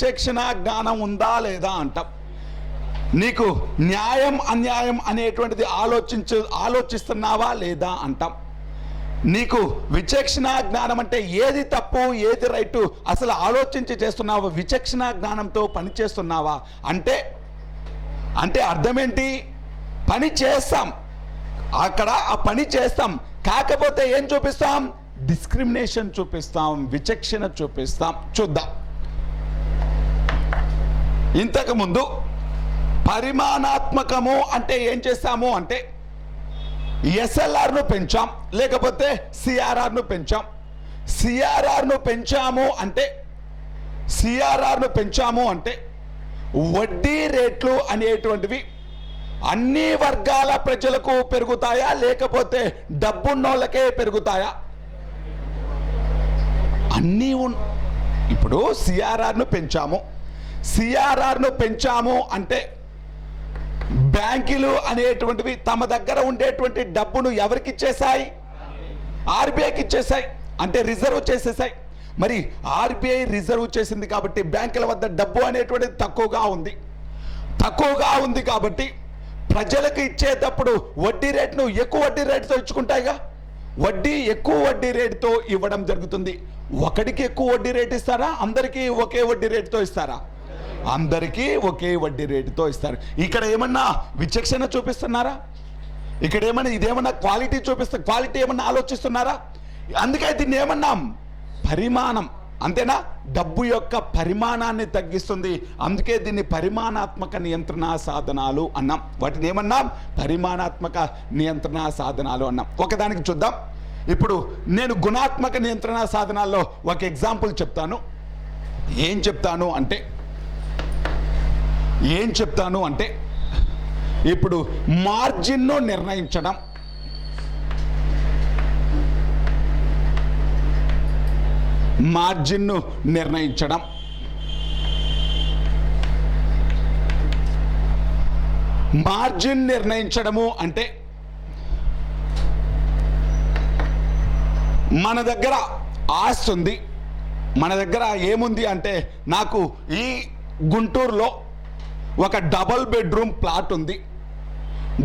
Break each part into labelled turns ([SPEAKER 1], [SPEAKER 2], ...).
[SPEAKER 1] విచక్షణ జ్ఞానం ఉందా లేదా అంటాం. నీకు న్యాయం అన్యాయం అనేటువంటిది ఆలోచిస్తున్నావా లేదా అంటాం. నీకు విచక్షణ జ్ఞానం అంటే ఏది తప్పు ఏది రైటు అసలు ఆలోచించి చేస్తున్నావా, విచక్షణ జ్ఞానంతో పని చేస్తున్నావా అంటే అంటే అర్థం ఏంటి? పని చేస్తాం, అక్కడ ఆ పని చేస్తాం, కాకపోతే ఏం చూపిస్తాం? డిస్క్రిమినేషన్ చూపిస్తాం, విచక్షణ చూపిస్తాం. చూద్దాం. ఇంతకుముందు పరిమాణాత్మకము అంటే ఏం చేస్తాము అంటే ఎస్ఎల్ఆర్ను పెంచాం, లేకపోతే సిఆర్ఆర్ను పెంచాం. సిఆర్ఆర్ను పెంచాము అంటే వడ్డీ రేట్లు అనేటువంటివి అన్ని వర్గాల ప్రజలకు పెరుగుతాయా, లేకపోతే డబ్బున్నోళ్ళకే పెరుగుతాయా? అన్నీ ఇప్పుడు సిఆర్ఆర్ను పెంచాము అంటే బ్యాంకులు అనేటువంటివి తమ దగ్గర ఉండేటువంటి డబ్బును ఎవరికి ఇచ్చేసాయి? ఆర్బీఐకి ఇచ్చేసాయి, అంటే రిజర్వ్ చేసేసాయి. మరి ఆర్బీఐ రిజర్వ్ చేసింది కాబట్టి బ్యాంకుల వద్ద డబ్బు అనేటువంటిది తక్కువగా ఉంది కాబట్టి ప్రజలకు ఇచ్చేటప్పుడు వడ్డీ రేటును ఎక్కువ వడ్డీ రేటుతో ఇచ్చుకుంటాయిగా. ఎక్కువ వడ్డీ రేటుతో ఇవ్వడం జరుగుతుంది. ఒకడికి ఎక్కువ వడ్డీ రేటు ఇస్తారా? అందరికీ ఒకే వడ్డీ రేటుతో ఇస్తారా? అందరికీ ఒకే వడ్డీ రేటుతో ఇస్తారు. ఇక్కడ ఏమన్నా విచక్షణ చూపిస్తున్నారా? ఇక్కడ ఇదేమన్నా క్వాలిటీ ఏమన్నా ఆలోచిస్తున్నారా? అందుకే దీన్ని ఏమన్నాం? పరిమాణం. అంతేనా? డబ్బు యొక్క పరిమాణాన్ని తగ్గిస్తుంది, అందుకే దీన్ని పరిమాణాత్మక నియంత్రణ సాధనాలు అన్నాం. వాటిని ఏమన్నాం? పరిమాణాత్మక నియంత్రణ సాధనాలు అన్నాం. ఒకదానికి చూద్దాం. ఇప్పుడు నేను గుణాత్మక నియంత్రణ సాధనాల్లో ఒక ఎగ్జాంపుల్ చెప్తాను. ఏం చెప్తాను అంటే ఇప్పుడు మార్జిన్ను నిర్ణయించడం, మార్జిన్ను నిర్ణయించడము అంటే మన దగ్గర ఆస్తి ఉంది, మన దగ్గర ఏముంది అంటే నాకు ఈ గుంటూరులో ఒక డబల్ బెడ్రూమ్ ప్లాట్ ఉంది.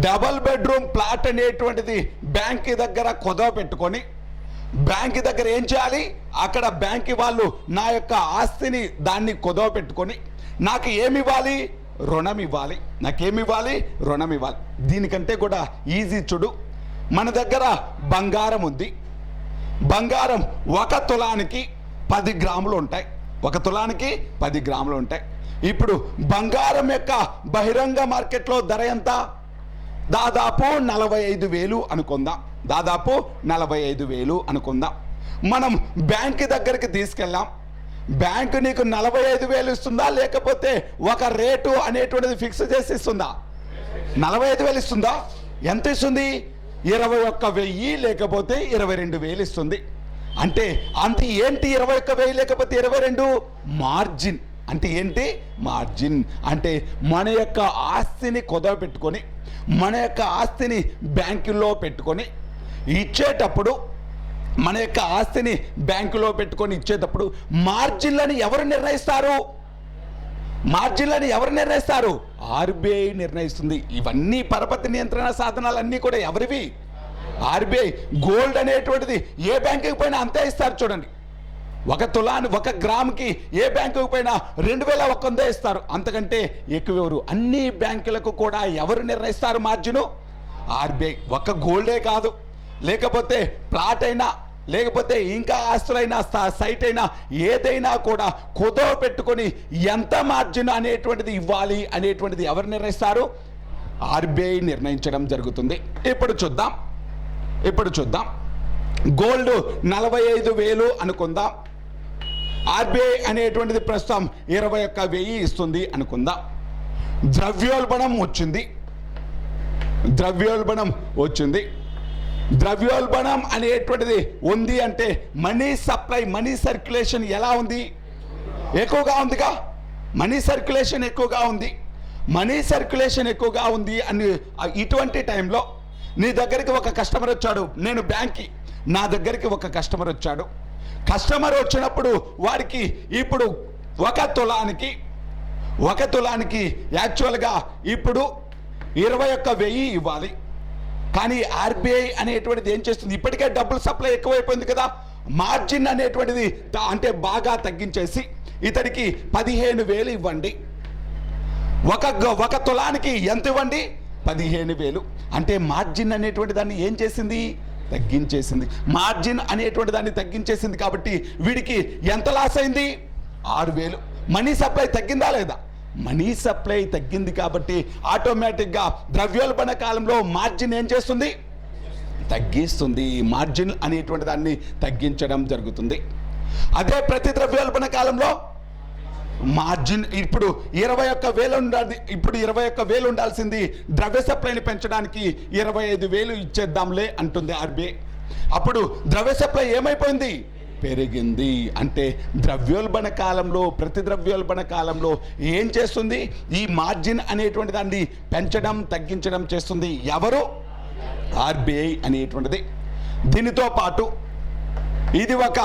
[SPEAKER 1] డబల్ బెడ్రూమ్ ప్లాట్ అనేటువంటిది బ్యాంక్ దగ్గర కుదవ పెట్టుకొని బ్యాంక్ దగ్గర ఏం చేయాలి? అక్కడ బ్యాంక్ వాళ్ళు నా యొక్క ఆస్తిని దాన్ని కుదవ పెట్టుకొని నాకు ఏమివ్వాలి? రుణం ఇవ్వాలి. రుణం ఇవ్వాలి. దీనికంటే కూడా ఈజీ చూడు. మన దగ్గర బంగారం ఉంది. బంగారం 1 తులానికి 10 గ్రాములు ఉంటాయి. 1 తులానికి 10 గ్రాములు ఉంటాయి. ఇప్పుడు బంగారం యొక్క బహిరంగ మార్కెట్లో ధర ఎంత? దాదాపు 45,000 అనుకుందాం. మనం బ్యాంక్ దగ్గరికి తీసుకెళ్ళాం. బ్యాంకు నీకు 45,000 ఇస్తుందా, లేకపోతే ఒక రేటు అనేటువంటిది ఫిక్స్ చేసి ఇస్తుందా? 45,000 ఇస్తుందా? ఎంత ఇస్తుంది? 21,000 లేకపోతే 22,000 ఇస్తుంది. అంటే ఏంటి 21,000 లేకపోతే 22? మార్జిన్. అంటే ఏంటి? మార్జిన్ అంటే మన యొక్క ఆస్తిని కుదవ పెట్టుకొని మన యొక్క ఆస్తిని బ్యాంకులో పెట్టుకొని ఇచ్చేటప్పుడు మార్జిన్లను ఎవరు నిర్ణయిస్తారు? ఆర్బీఐ నిర్ణయిస్తుంది. ఇవన్నీ పరపతి నియంత్రణ సాధనాలన్నీ కూడా ఎవరివి? ఆర్బీఐ. గోల్డ్ అనేటువంటిది ఏ బ్యాంకుకి పోయినా అంతే ఇస్తారు. చూడండి, 1 గ్రాముకి ఏ బ్యాంకుకి పోయినా 2,100 ఇస్తారు, అంతకంటే ఎక్కువ ఎవరు? అన్ని బ్యాంకులకు కూడా ఎవరు నిర్ణయిస్తారు మార్జిను? ఆర్బీఐ. ఒక గోల్డే కాదు, లేకపోతే ప్లాట్ అయినా, లేకపోతే ఇంకా ఆస్తులైనా, సైట్ అయినా, ఏదైనా కూడా కుదవ పెట్టుకొని ఎంత మార్జిన్ అనేటువంటిది ఇవ్వాలి అనేటువంటిది ఎవరు నిర్ణయిస్తారు? ఆర్బీఐ నిర్ణయించడం జరుగుతుంది. ఇప్పుడు చూద్దాం. గోల్డ్ 45,000 అనుకుందాం. ఆర్బీఐ అనేటువంటిది ప్రస్తుతం 21,000 ఇస్తుంది అనుకుందాం. ద్రవ్యోల్బణం వచ్చింది. ద్రవ్యోల్బణం అనేటువంటిది ఉంది అంటే మనీ సప్లై, మనీ సర్క్యులేషన్ ఎలా ఉంది? ఎక్కువగా ఉందిగా. మనీ సర్క్యులేషన్ ఎక్కువగా ఉంది అని ఇటువంటి టైంలో నీ దగ్గరికి ఒక కస్టమర్ వచ్చాడు. నేను బ్యాంక్కి, నా దగ్గరికి ఒక కస్టమర్ వచ్చినప్పుడు వాడికి ఇప్పుడు ఒక తులానికి యాక్చువల్గా ఇప్పుడు 21,000 ఇవ్వాలి. కానీ ఆర్బీఐ అనేటువంటిది ఏం చేస్తుంది, ఇప్పటికే డబ్బులు సప్లై ఎక్కువైపోయింది కదా, మార్జిన్ అనేటువంటిది అంటే బాగా తగ్గించేసి ఇతడికి 15,000 ఇవ్వండి. ఒక తులానికి ఎంత ఇవ్వండి, 15,000. అంటే మార్జిన్ అనేటువంటి దాన్ని ఏం చేసింది, తగ్గించేసింది. మార్జిన్ అనేటువంటి దాన్ని తగ్గించేసింది కాబట్టి వీడికి ఎంత లాస్ అయింది, 6,000. మనీ సప్లై తగ్గిందా లేదా, మనీ సప్లై తగ్గింది కాబట్టి ఆటోమేటిక్గా ద్రవ్యోల్బణ కాలంలో మార్జిన్ ఏం చేస్తుంది, తగ్గిస్తుంది. మార్జిన్ అనేటువంటి దాన్ని తగ్గించడం జరుగుతుంది. అదే ప్రతి ద్రవ్యోల్బణ కాలంలో మార్జిన్ ఇప్పుడు 21,000 ఉండాలి. ఇప్పుడు 21,000 ఉండాల్సింది ద్రవ్య సప్లైని పెంచడానికి 25,000 ఇచ్చేద్దాంలే అంటుంది ఆర్బీఐ. అప్పుడు ద్రవ్య సప్లై ఏమైపోయింది, పెరిగింది. అంటే ద్రవ్యోల్బణ కాలంలో ప్రతి ద్రవ్యోల్బణ కాలంలో ఏం చేస్తుంది, ఈ మార్జిన్ అనేటువంటి దాన్ని పెంచడం తగ్గించడం చేస్తుంది. ఎవరు, ఆర్బీఐ అనేటువంటిది. దీనితో పాటు ఇది ఒక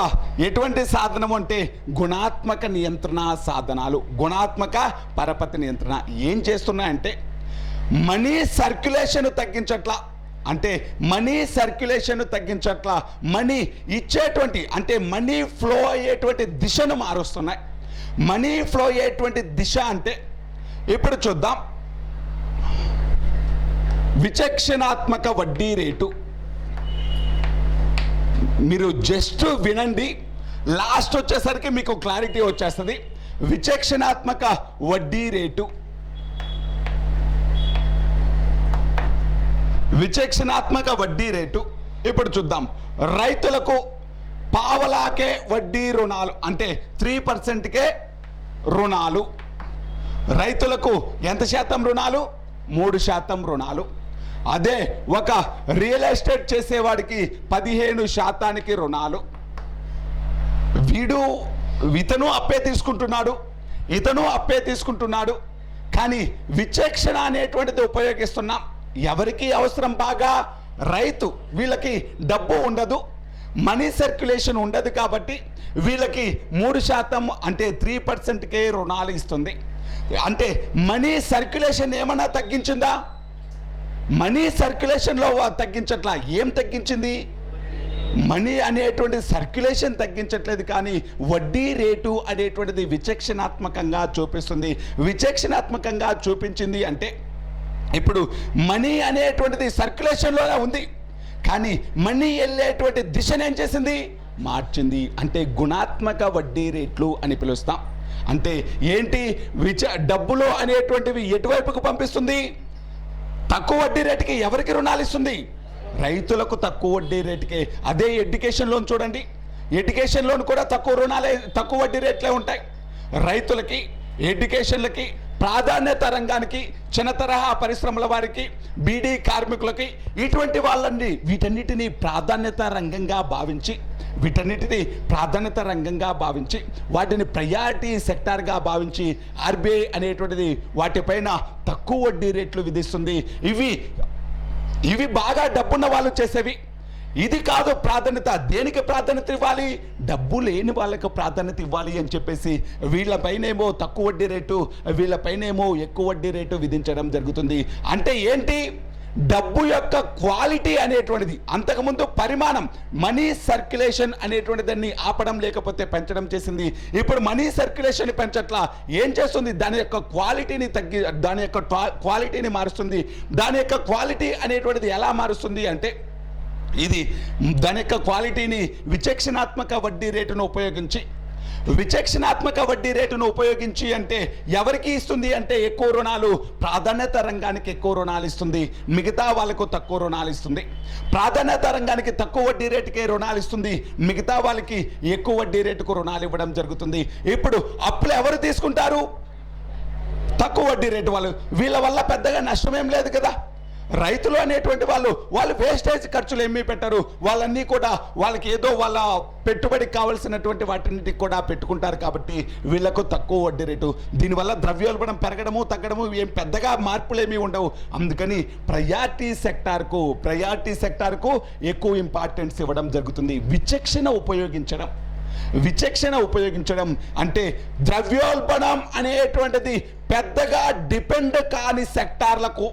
[SPEAKER 1] ఎటువంటి సాధనం అంటే గుణాత్మక నియంత్రణ సాధనాలు. గుణాత్మక పరపతి నియంత్రణ ఏం చేస్తున్నాయంటే మనీ సర్క్యులేషన్ తగ్గించట్లా, అంటే మనీ సర్క్యులేషన్ తగ్గించట్లా, మనీ ఇచ్చేటువంటి అంటే మనీ ఫ్లో అయ్యేటువంటి దిశను మారుస్తున్నాయి. మనీ ఫ్లో అయ్యేటువంటి దిశ అంటే ఇప్పుడు చూద్దాం, విచక్షణాత్మక వడ్డీ రేటు. మీరు జస్ట్ వినండి, లాస్ట్ వచ్చేసరికి మీకు క్లారిటీ వచ్చేస్తుంది. విచక్షణాత్మక వడ్డీ రేటు, విచక్షణాత్మక వడ్డీ రేటు. ఇప్పుడు చూద్దాం, రైతులకు పావలాకే వడ్డీ రుణాలు అంటే 3%కే రుణాలు. రైతులకు ఎంత శాతం రుణాలు, 3% రుణాలు. అదే ఒక రియల్ ఎస్టేట్ చేసేవాడికి 15% రుణాలు. ఇతను అప్పే తీసుకుంటున్నాడు, కానీ విచక్షణ అనేటువంటిది ఉపయోగిస్తున్నాం. ఎవరికి అవసరం బాగా, రైతు. వీళ్ళకి డబ్బు ఉండదు, మనీ సర్క్యులేషన్ ఉండదు కాబట్టి వీళ్ళకి 3% అంటే 3%కే రుణాలు ఇస్తుంది. అంటే మనీ సర్క్యులేషన్ ఏమన్నా తగ్గించిందా, మనీ సర్క్యులేషన్లో తగ్గించట్లా. ఏం తగ్గించింది, మనీ అనేటువంటి సర్క్యులేషన్ తగ్గించట్లేదు, కానీ వడ్డీ రేటు అనేటువంటిది విచక్షణాత్మకంగా చూపిస్తుంది. విచక్షణాత్మకంగా చూపించింది అంటే ఇప్పుడు మనీ అనేటువంటిది సర్క్యులేషన్లోనే ఉంది, కానీ మనీ వెళ్ళేటువంటి దిశను ఏం చేసింది, మార్చింది. అంటే గుణాత్మక వడ్డీ రేట్లు అని పిలుస్తాం. అంటే ఏంటి, డబ్బులు అనేటువంటివి ఎటువైపుకు పంపిస్తుంది, తక్కువ వడ్డీ రేటుకి ఎవరికి రుణాలు ఇస్తుంది, రైతులకు తక్కువ వడ్డీ రేటుకే. అదే ఎడ్యుకేషన్ లోన్ చూడండి, ఎడ్యుకేషన్ లోన్ కూడా తక్కువ వడ్డీ రేట్లే ఉంటాయి. రైతులకి, ఎడ్యుకేషన్లకి, ప్రాధాన్యత రంగానికి, చిన్న తరహా పరిశ్రమల వారికి, బీడీ కార్మికులకి, ఇటువంటి వాళ్ళని వీటన్నిటిని ప్రాధాన్యత రంగంగా భావించి వాటిని ప్రయారిటీ సెక్టార్గా భావించి ఆర్బీఐ అనేటువంటిది వాటిపైన తక్కువ వడ్డీ రేట్లు విధిస్తుంది. ఇవి బాగా డబ్బున్న వాళ్ళు చేసేవి. ఇది కాదు ప్రాధాన్యత. దేనికి ప్రాధాన్యత ఇవ్వాలి, డబ్బు లేని వాళ్ళకు ప్రాధాన్యత ఇవ్వాలి అని చెప్పేసి వీళ్ళపైనేమో తక్కువ వడ్డీ రేటు, వీళ్ళపైనేమో ఎక్కువ వడ్డీ రేటు విధించడం జరుగుతుంది. అంటే ఏంటి, డబ్బు యొక్క క్వాలిటీ అనేటువంటిది అంతకుముందు పరిమాణం, మనీ సర్క్యులేషన్ అనేటువంటి దాన్ని ఆపడం లేకపోతే పెంచడం చేసింది. ఇప్పుడు మనీ సర్క్యులేషన్ పెంచట్లా, ఏం చేస్తుంది, దాని యొక్క క్వాలిటీని మారుస్తుంది. దాని యొక్క క్వాలిటీ అనేటువంటిది ఎలా మారుస్తుంది అంటే ఇది దాని యొక్క క్వాలిటీని విచక్షణాత్మక వడ్డీ రేటును ఉపయోగించి అంటే ఎవరికి ఇస్తుంది అంటే ఎక్కువ రుణాలు, ప్రాధాన్యత రంగానికి ఎక్కువ రుణాలు ఇస్తుంది, మిగతా వాళ్ళకు తక్కువ రుణాలు ఇస్తుంది. ప్రాధాన్యత రంగానికి తక్కువ వడ్డీ రేటుకే రుణాలు ఇస్తుంది, మిగతా వాళ్ళకి ఎక్కువ వడ్డీ రేటుకు రుణాలు ఇవ్వడం జరుగుతుంది. ఇప్పుడు అప్పులు ఎవరు తీసుకుంటారు, తక్కువ వడ్డీ రేటు వాళ్ళు. వీళ్ళ వల్ల పెద్దగా నష్టమేం లేదు కదా. రైతులు అనేటువంటి వాళ్ళు వేస్టేజ్ ఖర్చులు ఏమీ పెట్టరు, వాళ్ళన్నీ కూడా వాళ్ళకి ఏదో వాళ్ళ పెట్టుబడికి కావాల్సినటువంటి వాటిని కూడా పెట్టుకుంటారు కాబట్టి వీళ్ళకు తక్కువ వడ్డీ రేటు. దీనివల్ల ద్రవ్యోల్బణం పెరగడము తగ్గడము ఏం పెద్దగా మార్పులు ఏమీ ఉండవు. అందుకని ప్రయారిటీ సెక్టార్కు ఎక్కువ ఇంపార్టెన్స్ ఇవ్వడం జరుగుతుంది. విచక్షణ ఉపయోగించడం, విచక్షణ ఉపయోగించడం అంటే ద్రవ్యోల్బణం అనేటువంటిది పెద్దగా డిపెండ్ కాని సెక్టార్లకు,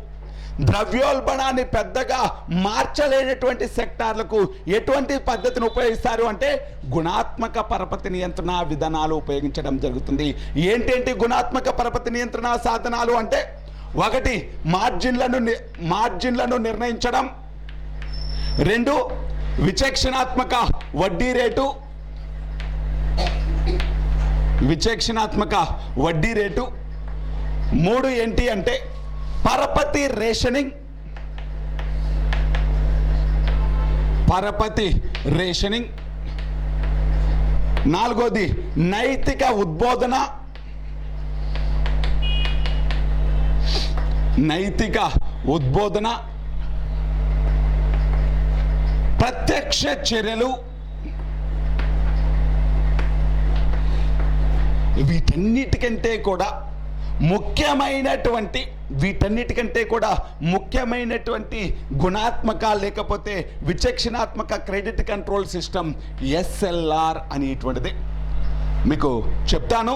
[SPEAKER 1] ద్రవ్యోల్బణాన్ని పెద్దగా మార్చలేనటువంటి సెక్టార్లకు ఎటువంటి పద్ధతిని ఉపయోగిస్తారు అంటే గుణాత్మక పరపతి నియంత్రణ విధానాలు ఉపయోగించడం జరుగుతుంది. ఏంటేంటి గుణాత్మక పరపతి నియంత్రణ సాధనాలు అంటే, ఒకటి మార్జిన్లను నిర్ణయించడం, రెండు విచక్షణాత్మక వడ్డీ రేటు, మూడు ఏంటి అంటే పరపతి రేషనింగ్, నాలుగోది నైతిక ఉద్బోధన, ప్రత్యక్ష చర్యలు. వీటన్నిటికంటే కూడా ముఖ్యమైనటువంటి గుణాత్మక లేకపోతే విచక్షణాత్మక క్రెడిట్ కంట్రోల్ సిస్టమ్ ఎస్ఎల్ఆర్ అనేటువంటిది మీకు చెప్తాను.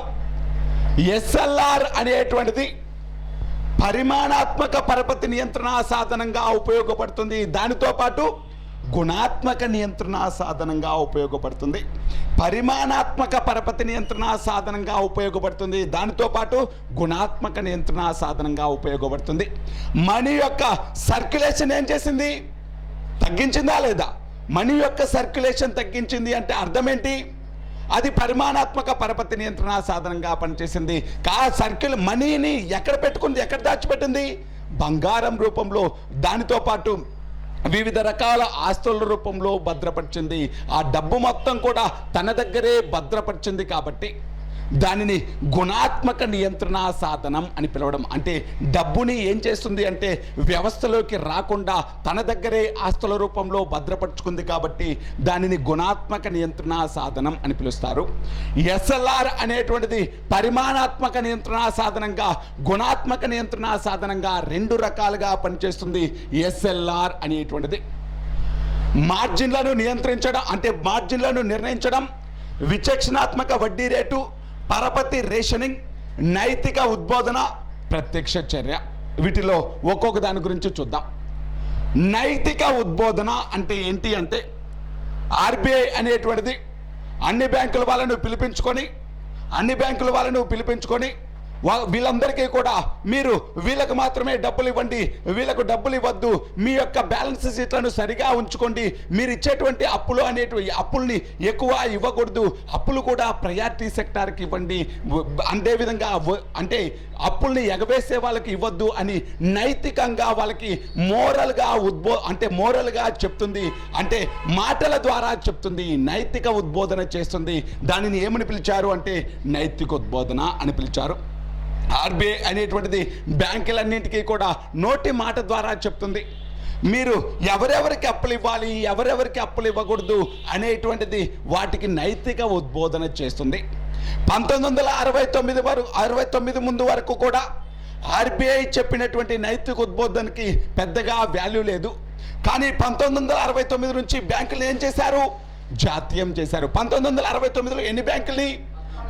[SPEAKER 1] ఎస్ఎల్ఆర్ అనేటువంటిది పరిమాణాత్మక పరపతి నియంత్రణ సాధనంగా ఉపయోగపడుతుంది. దానితో పాటు గుణాత్మక నియంత్రణ సాధనంగా ఉపయోగపడుతుంది. పరిమాణాత్మక పరపతి నియంత్రణ సాధనంగా ఉపయోగపడుతుంది, దానితో పాటు గుణాత్మక నియంత్రణ సాధనంగా ఉపయోగపడుతుంది. మనీ యొక్క సర్క్యులేషన్ ఏం చేసింది? తగ్గించిందా లేదా? మనీ యొక్క సర్క్యులేషన్ తగ్గించింది అంటే అర్థం ఏంటి? అది పరిమాణాత్మక పరపతి నియంత్రణ సాధనంగా పనిచేసింది. మనీని ఎక్కడ పెట్టుకుంది, ఎక్కడ దాచిపెట్టింది? బంగారం రూపంలో, దానితో పాటు వివిధ రకాల ఆస్తుల రూపంలో భద్రపరిచింది. ఆ డబ్బు మొత్తం కూడా తన దగ్గరే భద్రపరిచింది కాబట్టి దానిని గుణాత్మక నియంత్రణ సాధనం అని పిలవడం. అంటే డబ్బుని ఏం చేస్తుంది అంటే వ్యవస్థలోకి రాకుండా తన దగ్గరే ఆస్తుల రూపంలో భద్రపరుచుకుంది కాబట్టి దానిని గుణాత్మక నియంత్రణ సాధనం అని పిలుస్తారు. ఎస్ఎల్ఆర్ అనేటువంటిది పరిమాణాత్మక నియంత్రణ సాధనంగా, గుణాత్మక నియంత్రణ సాధనంగా రెండు రకాలుగా పనిచేస్తుంది. ఎస్ఎల్ఆర్ అనేటువంటిది మార్జిన్లను నిర్ణయించడం, విచక్షణాత్మక వడ్డీ రేటు, పరపతి రేషనింగ్, నైతిక ఉద్బోధన, ప్రత్యక్ష చర్య. వీటిలో ఒక్కొక్క దాని గురించి చూద్దాం. నైతిక ఉద్బోధన అంటే ఏంటి అంటే ఆర్బీఐ అనేటువంటిది అన్ని బ్యాంకుల వాళ్ళను పిలిపించుకొని వీళ్ళందరికీ కూడా మీరు వీళ్ళకు మాత్రమే డబ్బులు ఇవ్వండి, వీళ్ళకు డబ్బులు ఇవ్వద్దు, మీ యొక్క బ్యాలెన్స్ షీట్లను సరిగా ఉంచుకోండి, మీరు ఇచ్చేటువంటి అప్పుల్ని ఎక్కువ ఇవ్వకూడదు, అప్పులు కూడా ప్రయారిటీ సెక్టార్కి ఇవ్వండి, అదేవిధంగా అంటే అప్పుల్ని ఎగవేసే వాళ్ళకి ఇవ్వద్దు అని నైతికంగా వాళ్ళకి మోరల్గా చెప్తుంది. అంటే మాటల ద్వారా చెప్తుంది, నైతిక ఉద్బోధన చేస్తుంది. దానిని ఏమని పిలిచారు అంటే నైతిక ఉద్బోధన అని పిలిచారు. ఆర్బీఐ అనేటువంటిది బ్యాంకులన్నింటికీ కూడా నోటి మాట ద్వారా చెప్తుంది. మీరు ఎవరెవరికి అప్పులు ఇవ్వాలి, ఎవరెవరికి అప్పులు ఇవ్వకూడదు అనేటువంటిది వాటికి నైతిక ఉద్బోధన చేస్తుంది. 1969 ముందు వరకు కూడా ఆర్బీఐ చెప్పినటువంటి నైతిక ఉద్బోధనకి పెద్దగా వాల్యూ లేదు. కానీ 1969 నుంచి బ్యాంకులు ఏం చేశారు? జాతీయం చేశారు. 1969లో ఎన్ని బ్యాంకులు?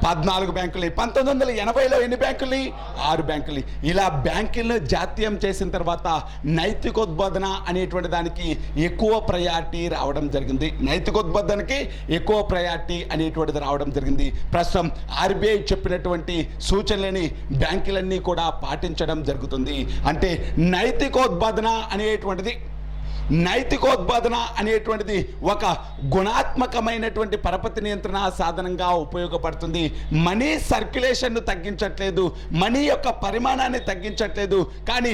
[SPEAKER 1] 14 బ్యాంకులు. 1980లో ఎన్ని బ్యాంకులు? 6 బ్యాంకులు. ఇలా బ్యాంకులను జాతీయం చేసిన తర్వాత నైతికోద్బోధన అనేటువంటి దానికి ఎక్కువ ప్రయారిటీ రావడం జరిగింది. నైతికోద్బోధనకి ఎక్కువ ప్రయారిటీ అనేటువంటిది రావడం జరిగింది. ప్రస్తుతం ఆర్బీఐ చెప్పినటువంటి సూచనలని బ్యాంకులన్నీ కూడా పాటించడం జరుగుతుంది. అంటే నైతికోద్బోధన అనేటువంటిది ఒక గుణాత్మకమైనటువంటి పరపతి నియంత్రణ సాధనంగా ఉపయోగపడుతుంది. మనీ సర్క్యులేషన్ను తగ్గించట్లేదు, మనీ యొక్క పరిమాణాన్ని తగ్గించట్లేదు, కానీ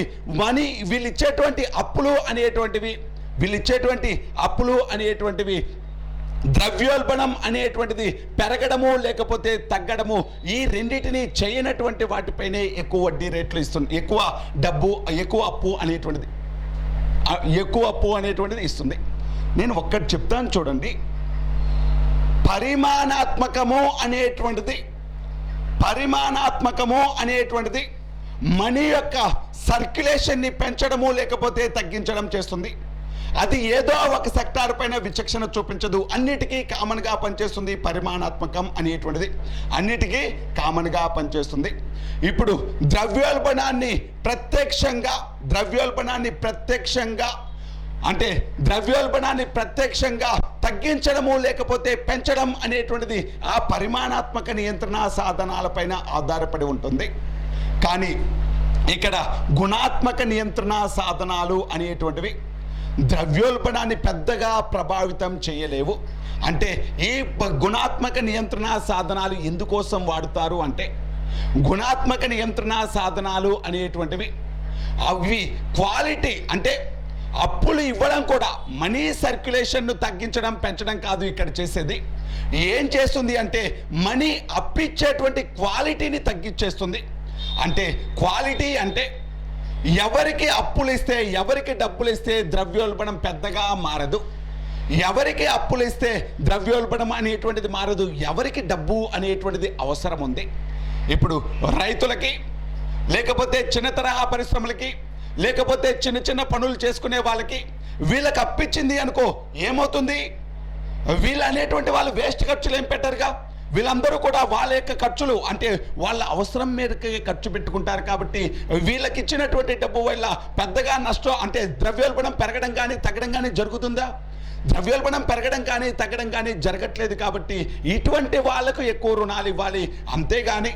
[SPEAKER 1] వీళ్ళు ఇచ్చేటువంటి అప్పులు అనేటువంటివి ద్రవ్యోల్బణం అనేటువంటిది పెరగడము లేకపోతే తగ్గడము, ఈ రెండింటిని చేయనటువంటి వాటిపైనే ఎక్కువ వడ్డీ రేట్లు ఇస్తుంది, ఎక్కువ అప్పు అనేటువంటిది ఇస్తుంది. నేను ఒక్కటి చెప్తాను చూడండి. పరిమాణాత్మకము అనేటువంటిది మనీ యొక్క సర్క్యులేషన్ని పెంచడము లేకపోతే తగ్గించడం చేస్తుంది. అది ఏదో ఒక సెక్టార్ పైన విచక్షణ చూపించదు, అన్నిటికీ కామన్గా పనిచేస్తుంది. పరిమాణాత్మకం అనేటువంటిది అన్నిటికీ కామన్గా పనిచేస్తుంది. ఇప్పుడు ద్రవ్యోల్బణాన్ని ప్రత్యక్షంగా తగ్గించడము లేకపోతే పెంచడం అనేటువంటిది ఆ పరిమాణాత్మక నియంత్రణ సాధనాలపైన ఆధారపడి ఉంటుంది. కానీ ఇక్కడ గుణాత్మక నియంత్రణ సాధనాలు అనేటువంటివి ద్రవ్యోల్బణాన్ని పెద్దగా ప్రభావితం చేయలేవు. అంటే ఈ గుణాత్మక నియంత్రణ సాధనాలు ఎందుకోసం వాడుతారు అంటే, గుణాత్మక నియంత్రణ సాధనాలు అనేటువంటివి అవి క్వాలిటీ, అంటే అప్పులు ఇవ్వడం కూడా మనీ సర్క్యులేషన్ను తగ్గించడం పెంచడం కాదు ఇక్కడ చేసేది. ఏం చేస్తుంది అంటే మనీ అప్పిచ్చేటువంటి క్వాలిటీని తగ్గించేస్తుంది. అంటే క్వాలిటీ అంటే ఎవరికి అప్పులు ఇస్తే, ఎవరికి డబ్బులు ఇస్తే ద్రవ్యోల్బణం పెద్దగా మారదు, ఎవరికి అప్పులు ఇస్తే ద్రవ్యోల్బణం అనేటువంటిది మారదు, ఎవరికి డబ్బు అనేటువంటిది అవసరం ఉంది. ఇప్పుడు రైతులకి, లేకపోతే చిన్న తరహా పరిశ్రమలకి, లేకపోతే చిన్న చిన్న పనులు చేసుకునే వాళ్ళకి వీళ్ళకి అప్పిచ్చింది అనుకో, ఏమవుతుంది? వీళ్ళు అనేటువంటి వాళ్ళు వేస్ట్ ఖర్చులు ఏం పెట్టారుగా, వీళ్ళందరూ కూడా వాళ్ళ యొక్క ఖర్చులు అంటే వాళ్ళ అవసరం మేరకు ఖర్చు పెట్టుకుంటారు. కాబట్టి వీళ్ళకి ఇచ్చినటువంటి డబ్బు వల్ల పెద్దగా నష్టం అంటే ద్రవ్యోల్బణం పెరగడం కానీ తగ్గడం కానీ జరుగుతుందా? ద్రవ్యోల్బణం పెరగడం కానీ తగ్గడం కానీ జరగట్లేదు. కాబట్టి ఇటువంటి వాళ్ళకు ఎక్కువ రుణాలు ఇవ్వాలి. అంతేగాని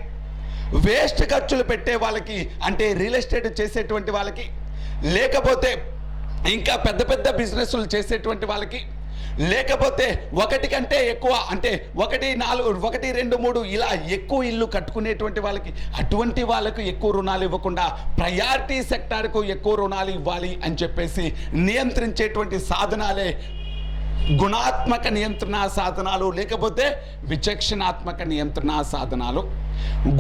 [SPEAKER 1] వేస్ట్ ఖర్చులు పెట్టే వాళ్ళకి, అంటే రియల్ ఎస్టేట్ చేసేటువంటి వాళ్ళకి, లేకపోతే ఇంకా పెద్ద పెద్ద బిజినెస్లు చేసేటువంటి వాళ్ళకి, లేకపోతే ఒకటి కంటే ఎక్కువ అంటే 1, 4, 1, 2, 3 ఇలా ఎక్కువ ఇల్లు కట్టుకునేటువంటి వాళ్ళకి, అటువంటి వాళ్ళకు ఎక్కువ రుణాలు ఇవ్వకుండా ప్రయారిటీ సెక్టార్కు ఎక్కువ రుణాలు ఇవ్వాలి అని చెప్పేసి నియంత్రించేటువంటి సాధనాలే గుణాత్మక నియంత్రణ సాధనాలు, లేకపోతే విచక్షణాత్మక నియంత్రణ సాధనాలు.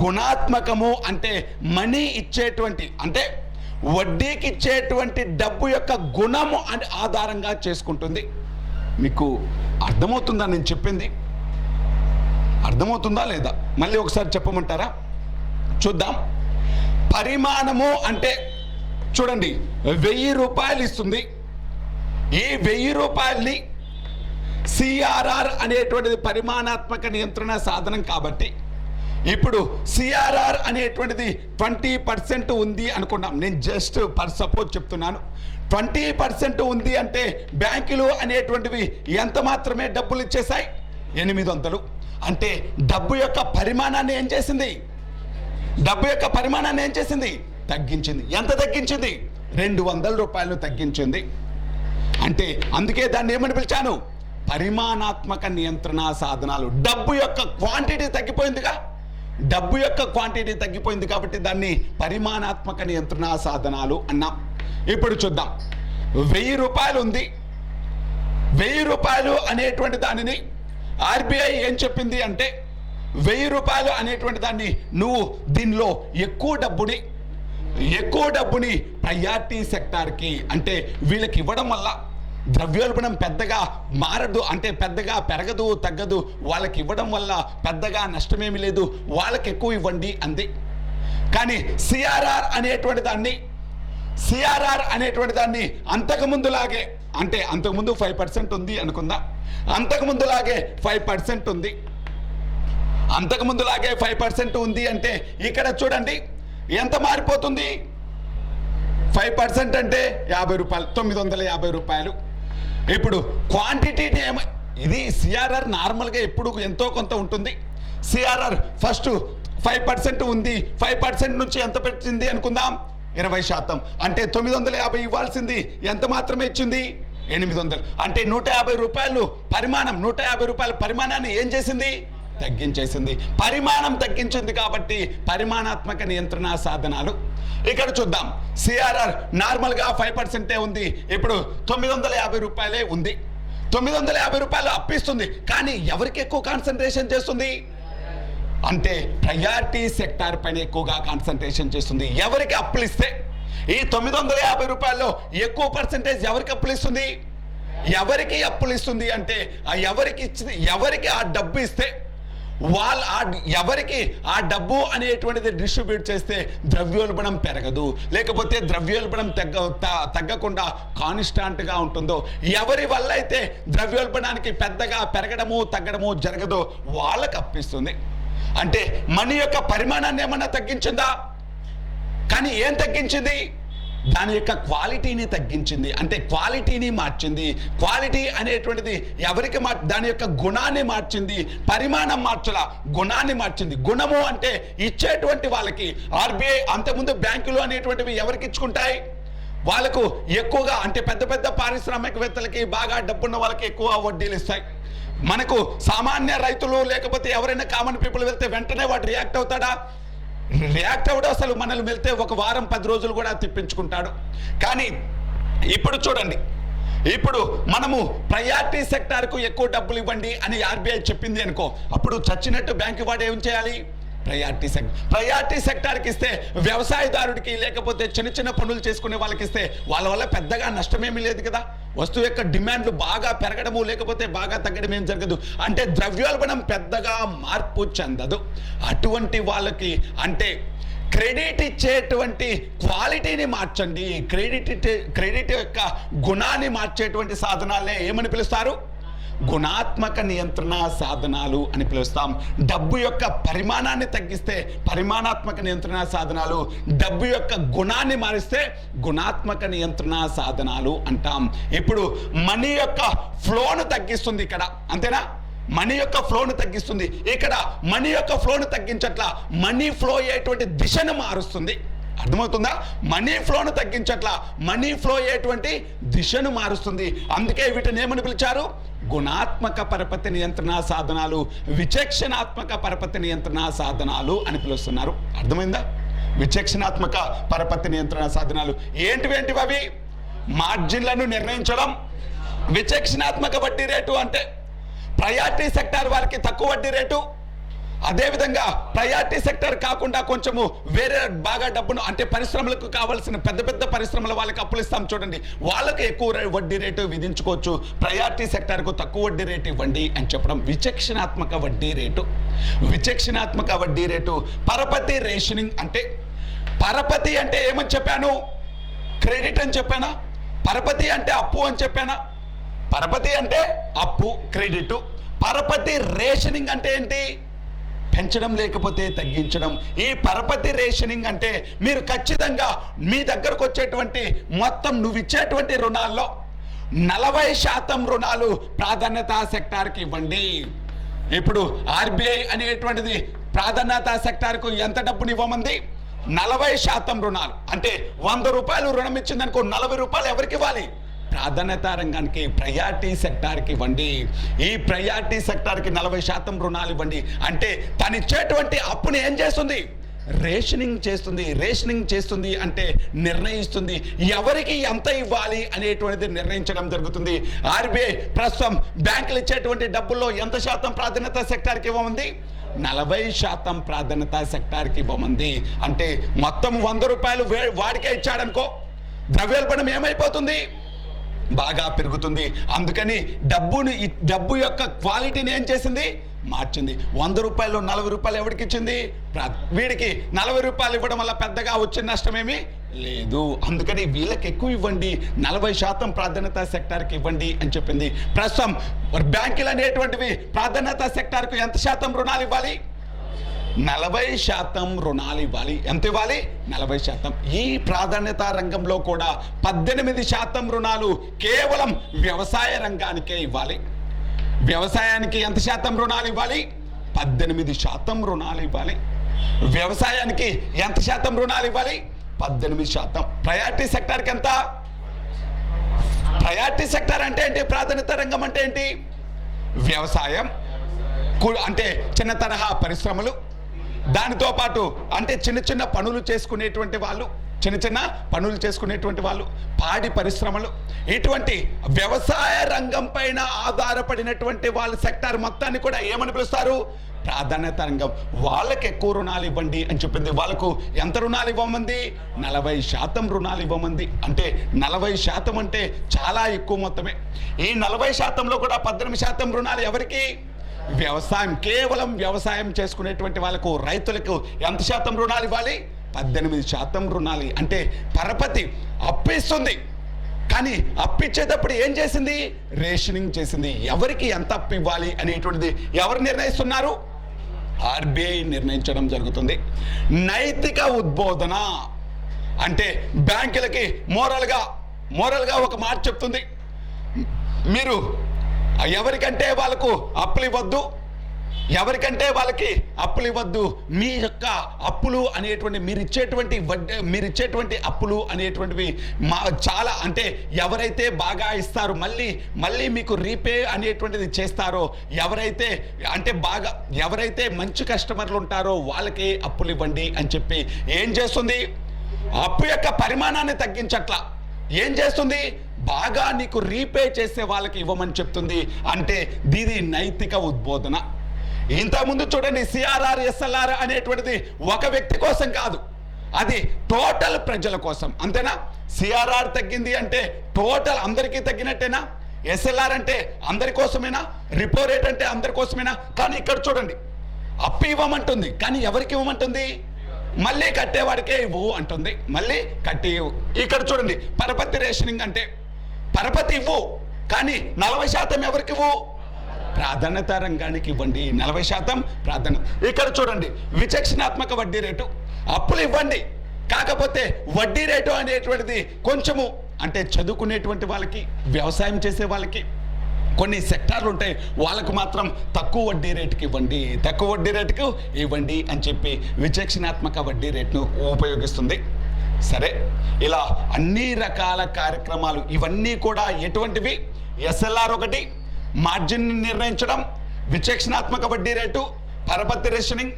[SPEAKER 1] గుణాత్మకము అంటే మనీ ఇచ్చేటువంటి, అంటే వడ్డీకి ఇచ్చేటువంటి డబ్బు యొక్క గుణము అని ఆధారంగా చేసుకుంటుంది. మీకు అర్థమవుతుందా నేను చెప్పింది? అర్థమవుతుందా లేదా? మళ్ళీ ఒకసారి చెప్పమంటారా? చూద్దాం. పరిమాణము అంటే చూడండి, 1000 రూపాయలు ఇస్తుంది. ఈ 1000 రూపాయలని సిఆర్ఆర్ అనేటువంటిది పరిమాణాత్మక నియంత్రణ సాధనం. కాబట్టి ఇప్పుడు సిఆర్ఆర్ అనేటువంటిది 20% ఉంది అనుకున్నాం. నేను జస్ట్ ఫర్ సపోజ్ చెప్తున్నాను. 20% ఉంది అంటే బ్యాంకులు అనేటువంటివి ఎంత మాత్రమే డబ్బులు ఇచ్చేసాయి? 800. అంటే డబ్బు యొక్క పరిమాణాన్ని ఏం చేసింది? తగ్గించింది. ఎంత తగ్గించింది? 200 రూపాయలు తగ్గించింది. అంటే అందుకే దాన్ని ఏమని పిలిచాను? పరిమాణాత్మక నియంత్రణ సాధనాలు. డబ్బు యొక్క క్వాంటిటీ తగ్గిపోయిందిగా, డబ్బు యొక్క క్వాంటిటీ తగ్గిపోయింది కాబట్టి దాన్ని పరిమాణాత్మక నియంత్రణ సాధనాలు అన్నాం. ఇప్పుడు చూద్దాం. 1000 రూపాయలు ఉంది. 1000 రూపాయలు అనేటువంటి దానిని ఆర్బీఐ ఏం చెప్పింది అంటే, 1000 రూపాయలు అనేటువంటి దాన్ని నువ్వు దీనిలో ఎక్కువ డబ్బుని ప్రయారిటీ సెక్టార్కి, అంటే వీళ్ళకి ఇవ్వడం వల్ల ద్రవ్యోల్బణం పెద్దగా మారదు, అంటే పెద్దగా పెరగదు తగ్గదు, వాళ్ళకి ఇవ్వడం వల్ల పెద్దగా నష్టమేమి లేదు, వాళ్ళకి ఎక్కువ ఇవ్వండి అంది. కానీ సిఆర్ఆర్ అనేటువంటి దాన్ని అంతకుముందులాగే, అంటే అంతకుముందు 5% ఉంది అనుకుందా, అంతకుముందులాగే 5% ఉంది. అంతకుముందులాగే 5% ఉంది అంటే ఇక్కడ చూడండి ఎంత మారిపోతుంది. 5% అంటే 50 రూపాయలు, 950 రూపాయలు. ఇప్పుడు క్వాంటిటీని ఇది సిఆర్ఆర్ నార్మల్గా ఎప్పుడు ఎంతో కొంత ఉంటుంది. సిఆర్ఆర్ ఫస్ట్ 5% ఉంది, 5% నుంచి ఎంత పెట్టింది అనుకుందాం? 20%. అంటే 950 ఇవ్వాల్సింది ఎంత మాత్రమే ఇచ్చింది? 800. అంటే 150 రూపాయలు పరిమాణం, 150 రూపాయల పరిమాణాన్ని ఏం చేసింది? తగ్గించేసింది. పరిమాణం తగ్గించింది కాబట్టి పరిమాణాత్మక నియంత్రణ సాధనాలు. ఇక్కడ చూద్దాం. సిఆర్ఆర్ నార్మల్గా 5% ఉంది. ఇప్పుడు 950 రూపాయలే ఉంది. 950 రూపాయలు అప్పిస్తుంది. కానీ ఎవరికి ఎక్కువ కాన్సన్ట్రేషన్ చేస్తుంది అంటే ప్రయారిటీ సెక్టార్ పైన ఎక్కువగా కాన్సన్ట్రేషన్ చేస్తుంది. ఎవరికి అప్పులు ఇస్తే ఈ 950 రూపాయల్లో ఎక్కువ పర్సెంటేజ్ ఎవరికి అప్పులు ఇస్తుంది? ఎవరికి అప్పులు ఇస్తుంది అంటే ఎవరికి ఆ డబ్బు ఇస్తే ఎవరికి ఆ డబ్బు అనేటువంటిది డిస్ట్రిబ్యూట్ చేస్తే ద్రవ్యోల్బణం పెరగదు, లేకపోతే ద్రవ్యోల్బణం తగ్గకుండా కాన్స్టాంట్గా ఉంటుందో, ఎవరి వల్ల అయితే ద్రవ్యోల్బణానికి పెద్దగా పెరగడము తగ్గడము జరగదో వాళ్ళకి అప్పిస్తుంది. అంటే మనీ యొక్క పరిమాణాన్ని ఏమన్నా తగ్గించిందా? కానీ ఏం తగ్గించింది? దాని యొక్క క్వాలిటీని తగ్గించింది. అంటే క్వాలిటీని మార్చింది. క్వాలిటీ అనేటువంటిది ఎవరికి దాని యొక్క గుణాన్ని మార్చింది. పరిమాణం మార్చల, గుణాన్ని మార్చింది. గుణము అంటే ఇచ్చేటువంటి వాళ్ళకి. ఆర్బీఐ అంతకుముందు బ్యాంకులు అనేటువంటివి ఎవరికి ఇచ్చుకుంటాయి? వాళ్ళకు ఎక్కువగా, అంటే పెద్ద పెద్ద పారిశ్రామికవేత్తలకి, బాగా డబ్బున్న వాళ్ళకి ఎక్కువ వడ్డీలు ఇస్తాయి. మనకు సామాన్య రైతులు లేకపోతే ఎవరైనా కామన్ పీపుల్ వెళ్తే వెంటనే వాడు రియాక్ట్ అవుతాడా? రియాక్ట్ అవ్వడం అసలు. మనల్ని వెళ్తే ఒక వారం 10 రోజులు కూడా తిప్పించుకుంటాడు. కానీ ఇప్పుడు చూడండి, ఇప్పుడు మనము ప్రయారిటీ సెక్టార్కు ఎక్కువ డబ్బులు ఇవ్వండి అని ఆర్బీఐ చెప్పింది అనుకో, అప్పుడు చచ్చినట్టు బ్యాంకు వాడు ఏం చేయాలి? ప్రయారిటీ సెక్టార్కి ఇస్తే వ్యవసాయదారుడికి, లేకపోతే చిన్న చిన్న పనులు చేసుకునే వాళ్ళకి ఇస్తే వాళ్ళ వల్ల పెద్దగా నష్టమేమీ లేదు కదా. వస్తువు యొక్క డిమాండ్లు బాగా పెరగడము లేకపోతే బాగా తగ్గడం ఏం జరగదు. అంటే ద్రవ్యోల్బణం పెద్దగా మార్పు చెందదు. అటువంటి వాళ్ళకి అంటే క్రెడిట్ ఇచ్చేటువంటి క్వాలిటీని మార్చండి. క్రెడిట్ యొక్క గుణాన్ని మార్చేటువంటి సాధనాలనే ఏమని పిలుస్తారు? గుణాత్మక నియంత్రణ సాధనాలు అని పిలుస్తాం. డబ్బు యొక్క పరిమాణాన్ని తగ్గిస్తే పరిమాణాత్మక నియంత్రణ సాధనాలు, డబ్బు యొక్క గుణాన్ని మారిస్తే గుణాత్మక నియంత్రణ సాధనాలు అంటాం. ఇప్పుడు మనీ యొక్క ఫ్లోను తగ్గిస్తుంది ఇక్కడ, అంతేనా? మనీ యొక్క ఫ్లోను తగ్గిస్తుంది. ఇక్కడ మనీ యొక్క ఫ్లోను తగ్గించట్ల, మనీ ఫ్లో అయ్యేటువంటి దిశను మారుస్తుంది. అర్థమవుతుందా? మనీ ఫ్లోను తగ్గించట్ల, మనీ ఫ్లో అయ్యేటువంటి దిశను మారుస్తుంది. అందుకే వీటిని ఏమని పిలిచారు? గుణాత్మక పరపతి నియంత్రణ సాధనాలు, విచక్షణాత్మక పరపతి నియంత్రణ సాధనాలు అని పిలుస్తున్నారు. అర్థమైందా? విచక్షణాత్మక పరపతి నియంత్రణ సాధనాలు ఏంటివేంటివి అవి? మార్జిన్లను నిర్ణయించడం. విచక్షణాత్మక వడ్డీ రేటు అంటే ప్రయారిటీ సెక్టార్ వారికి తక్కువ వడ్డీ రేటు, అదేవిధంగా ప్రయారిటీ సెక్టర్ కాకుండా కొంచెము వేరే బాగా డబ్బును, అంటే పరిశ్రమలకు కావాల్సిన పెద్ద పెద్ద పరిశ్రమల వాళ్ళకి అప్పులు ఇస్తాం చూడండి, వాళ్ళకి ఎక్కువ వడ్డీ రేటు విధించుకోవచ్చు. ప్రయారిటీ సెక్టార్కు తక్కువ వడ్డీ రేటు ఇవ్వండి అని చెప్పడం విచక్షణాత్మక వడ్డీ రేటు. విచక్షణాత్మక వడ్డీ రేటు. పరపతి రేషనింగ్ అంటే, పరపతి అంటే ఏమని చెప్పాను? క్రెడిట్ అని చెప్పానా? పరపతి అంటే అప్పు అని చెప్పానా? పరపతి అంటే అప్పు, క్రెడిట్. పరపతి రేషనింగ్ అంటే ఏంటి? పెంచడం లేకపోతే తగ్గించడం. ఈ పరపతి రేషనింగ్ అంటే మీరు ఖచ్చితంగా మీ దగ్గరకు వచ్చేటువంటి మొత్తం నువ్వు ఇచ్చేటువంటి రుణాల్లో 40% రుణాలు ప్రాధాన్యత సెక్టార్కి ఇవ్వండి. ఇప్పుడు ఆర్బీఐ అనేటువంటిది ప్రాధాన్యత సెక్టార్కు ఎంత డబ్బుని ఇవ్వమంది? 40% రుణాలు. అంటే 100 రూపాయలు రుణం ఇచ్చిందనుకో, 40 రూపాయలు ఎవరికి ఇవ్వాలి? ప్రాధాన్యత రంగానికి, ప్రయారిటీ సెక్టార్కి ఇవ్వండి. ఈ ప్రయారిటీ సెక్టార్కి 40% రుణాలు ఇవ్వండి. అంటే తను ఇచ్చేటువంటి అప్పుని ఏం చేస్తుంది? రేషనింగ్ చేస్తుంది. రేషనింగ్ చేస్తుంది అంటే నిర్ణయిస్తుంది ఎవరికి ఎంత ఇవ్వాలి అనేటువంటిది నిర్ణయించడం జరుగుతుంది. ఆర్బీఐ ప్రస్తుతం బ్యాంకులు ఇచ్చేటువంటి డబ్బుల్లో ఎంత శాతం ప్రాధాన్యత సెక్టార్కి ఇవ్వమంది? 40% ప్రాధాన్యత సెక్టార్కి ఇవ్వమంది. అంటే మొత్తం 100 రూపాయలు వాడికే ఇచ్చాడనుకో, ద్రవ్యోల్బణం ఏమైపోతుంది? బాగా పెరుగుతుంది. అందుకని డబ్బు యొక్క క్వాలిటీని ఏం చేసింది? మార్చింది. 100 రూపాయలు 40 రూపాయలు ఎవరికి ఇచ్చింది? వీడికి 40 రూపాయలు ఇవ్వడం వల్ల పెద్దగా వచ్చిన నష్టమేమీ లేదు. అందుకని వీళ్ళకి ఎక్కువ ఇవ్వండి, 40% ప్రాధాన్యత సెక్టార్కి ఇవ్వండి అని చెప్పింది. ప్రస్తుతం బ్యాంకులు అనేటువంటివి ప్రాధాన్యత సెక్టార్కు ఎంత శాతం రుణాలు ఇవ్వాలి? 40% రుణాలు ఇవ్వాలి. ఎంత ఇవ్వాలి? 40%. ఈ ప్రాధాన్యత రంగంలో కూడా 18% రుణాలు కేవలం వ్యవసాయ రంగానికే ఇవ్వాలి. వ్యవసాయానికి ఎంత శాతం రుణాలు ఇవ్వాలి? 18% రుణాలు ఇవ్వాలి. వ్యవసాయానికి ఎంత శాతం రుణాలు ఇవ్వాలి? 18%. ప్రయారిటీ సెక్టార్కి ఎంత? ప్రయారిటీ సెక్టార్ అంటే ఏంటి? ప్రాధాన్యత రంగం అంటే ఏంటి? వ్యవసాయం, అంటే చిన్న తరహా పరిశ్రమలు, దానితో పాటు అంటే చిన్న చిన్న పనులు చేసుకునేటువంటి వాళ్ళు, పాడి పరిశ్రమలు, ఇటువంటి వ్యవసాయ రంగం పైన ఆధారపడినటువంటి వాళ్ళ సెక్టార్ మొత్తాన్ని కూడా ఏమని పిలుస్తారు? ప్రాధాన్యత రంగం. వాళ్ళకి ఎక్కువ రుణాలు ఇవ్వండి అని చెప్పింది. వాళ్ళకు ఎంత రుణాలు ఇవ్వమంది? 40% రుణాలు ఇవ్వమంది. అంటే 40% అంటే చాలా ఎక్కువ మొత్తమే. ఈ 40%లో కూడా 18% రుణాలు ఎవరికి? కేవలం వ్యవసాయం చేసుకునేటువంటి వాళ్ళకు, రైతులకు ఎంత శాతం రుణాలు ఇవ్వాలి? 18% రుణాలు. అంటే పరపతి అప్పిస్తుంది, కానీ అప్పిచ్చేటప్పుడు ఏం చేసింది? రేషనింగ్ చేసింది. ఎవరికి ఎంత అప్పు ఇవ్వాలి అనేటువంటిది ఎవరు నిర్ణయిస్తున్నారు? ఆర్బీఐ నిర్ణయించడం జరుగుతుంది. నైతిక ఉద్బోధన అంటే బ్యాంకులకి మోరల్గా ఒక మాట చెప్తుంది, మీరు ఎవరికంటే వాళ్ళకు అప్పులు ఇవ్వద్దు, మీ యొక్క అప్పులు అనేటువంటి మీరిచ్చేటువంటి అప్పులు అనేటువంటివి చాలా, అంటే ఎవరైతే బాగా ఇస్తారో మళ్ళీ మీకు రీపే అనేటువంటిది చేస్తారో, ఎవరైతే మంచి కస్టమర్లు ఉంటారో వాళ్ళకే అప్పులు ఇవ్వండి అని చెప్పి ఏం చేస్తుంది? అప్పు యొక్క పరిమాణాన్ని తగ్గించట్లా, ఏం చేస్తుంది? బాగా నీకు రీపే చేసే వాళ్ళకి ఇవ్వమని చెప్తుంది. అంటే దీని నైతిక ఉద్బోధన. ఇంతకుముందు చూడండి, సిఆర్ఆర్ ఎస్ఎల్ఆర్ అనేటువంటిది ఒక వ్యక్తి కోసం కాదు, అది టోటల్ ప్రజల కోసం, అంతేనా? సిఆర్ఆర్ తగ్గింది అంటే టోటల్ అందరికీ తగ్గినట్టేనా? ఎస్ఎల్ఆర్ అంటే అందరి కోసమేనా? రిపో రేట్ అంటే అందరి కోసమేనా? కానీ ఇక్కడ చూడండి, అప్పు ఇవ్వమంటుంది, కానీ ఎవరికి ఇవ్వమంటుంది? మళ్ళీ కట్టేవాడికే ఇవ్వు అంటుంది, మళ్ళీ కట్టి ఇవ్వు. ఇక్కడ చూడండి, పరపతి రేషనింగ్ అంటే పరపతి ఇవ్వు, కానీ 40% ఎవరికి ఇవ్వు? ప్రాధాన్యత రంగానికి ఇవ్వండి, 40% ప్రాధాన్యత. ఇక్కడ చూడండి, విచక్షణాత్మక వడ్డీ రేటు, అప్పులు ఇవ్వండి, కాకపోతే వడ్డీ రేటు అనేటువంటిది కొంచెము, అంటే చదువుకునేటువంటి వాళ్ళకి, వ్యవసాయం చేసే వాళ్ళకి, కొన్ని సెక్టార్లు ఉంటాయి, వాళ్ళకు మాత్రం తక్కువ వడ్డీ రేటుకి ఇవ్వండి అని చెప్పి విచక్షణాత్మక వడ్డీ రేటును ఉపయోగిస్తుంది. సరే, ఇలా అన్ని రకాల కార్యక్రమాలు ఇవన్నీ కూడా ఎటువంటివి? ఎస్ఎల్ఆర్ ఒకటి, మార్జిన్ నిర్ణయించడం, విచక్షణాత్మక వడ్డీ రేటు, పరపతి రేషనింగ్,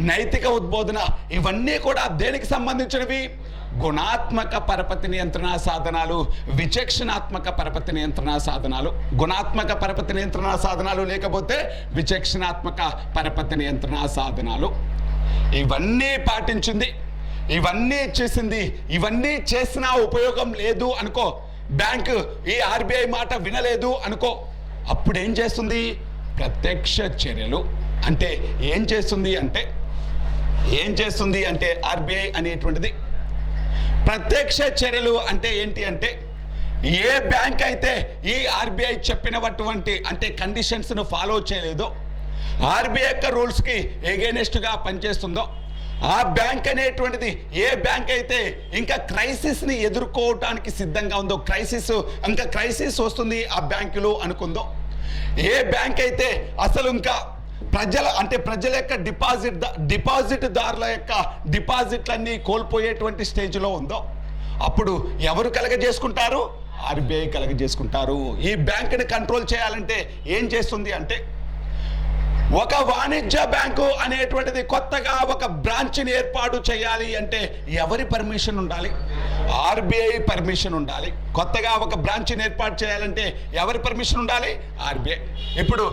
[SPEAKER 1] నైతిక ఉద్బోధన, ఇవన్నీ కూడా దేనికి సంబంధించినవి? గుణాత్మక పరపతి నియంత్రణ సాధనాలు, విచక్షణాత్మక పరపతి నియంత్రణ సాధనాలు. గుణాత్మక పరపతి నియంత్రణ సాధనాలు లేకపోతే విచక్షణాత్మక పరపతి నియంత్రణ సాధనాలు. ఇవన్నీ పాటించింది, ఇవన్నీ చేసింది, ఇవన్నీ చేసినా ఉపయోగం లేదు అనుకో, బ్యాంకు ఈ ఆర్బీఐ మాట వినలేదు అనుకో, అప్పుడు ఏం చేస్తుంది? ప్రత్యక్ష చర్యలు. అంటే ఏం చేస్తుంది అంటే ఆర్బీఐ అనేటువంటిది ప్రత్యక్ష చర్యలు అంటే ఏంటి అంటే, ఏ బ్యాంక్ అయితే ఈ ఆర్బీఐ చెప్పినటువంటి అంటే కండిషన్స్ను ఫాలో చేయలేదో, ఆర్బీఐ యొక్క రూల్స్కి ఎగెనిస్ట్గా పనిచేస్తుందో, ఆ బ్యాంక్ అనేటువంటిది ఏ బ్యాంక్ అయితే ఇంకా క్రైసిస్ని ఎదుర్కోవటానికి సిద్ధంగా ఉందో, క్రైసిస్ వస్తుంది ఆ బ్యాంకులో అనుకుందో, ఏ బ్యాంక్ అయితే అసలు ఇంకా ప్రజల యొక్క డిపాజిట్దారుల యొక్క డిపాజిట్లన్నీ కోల్పోయేటువంటి స్టేజ్లో ఉందో, అప్పుడు ఎవరు కలగజేసుకుంటారు? ఆర్బీఐ కలగజేసుకుంటారు. ఈ బ్యాంకుని కంట్రోల్ చేయాలంటే ఏం చేస్తుంది అంటే, ఒక వాణిజ్య బ్యాంకు అనేటువంటిది కొత్తగా ఒక బ్రాంచ్ని ఏర్పాటు చేయాలి అంటే ఎవరి పర్మిషన్ ఉండాలి? ఆర్బీఐ పర్మిషన్ ఉండాలి. కొత్తగా ఒక బ్రాంచ్ని ఏర్పాటు చేయాలంటే ఎవరి పర్మిషన్ ఉండాలి? ఆర్బీఐ. ఇప్పుడు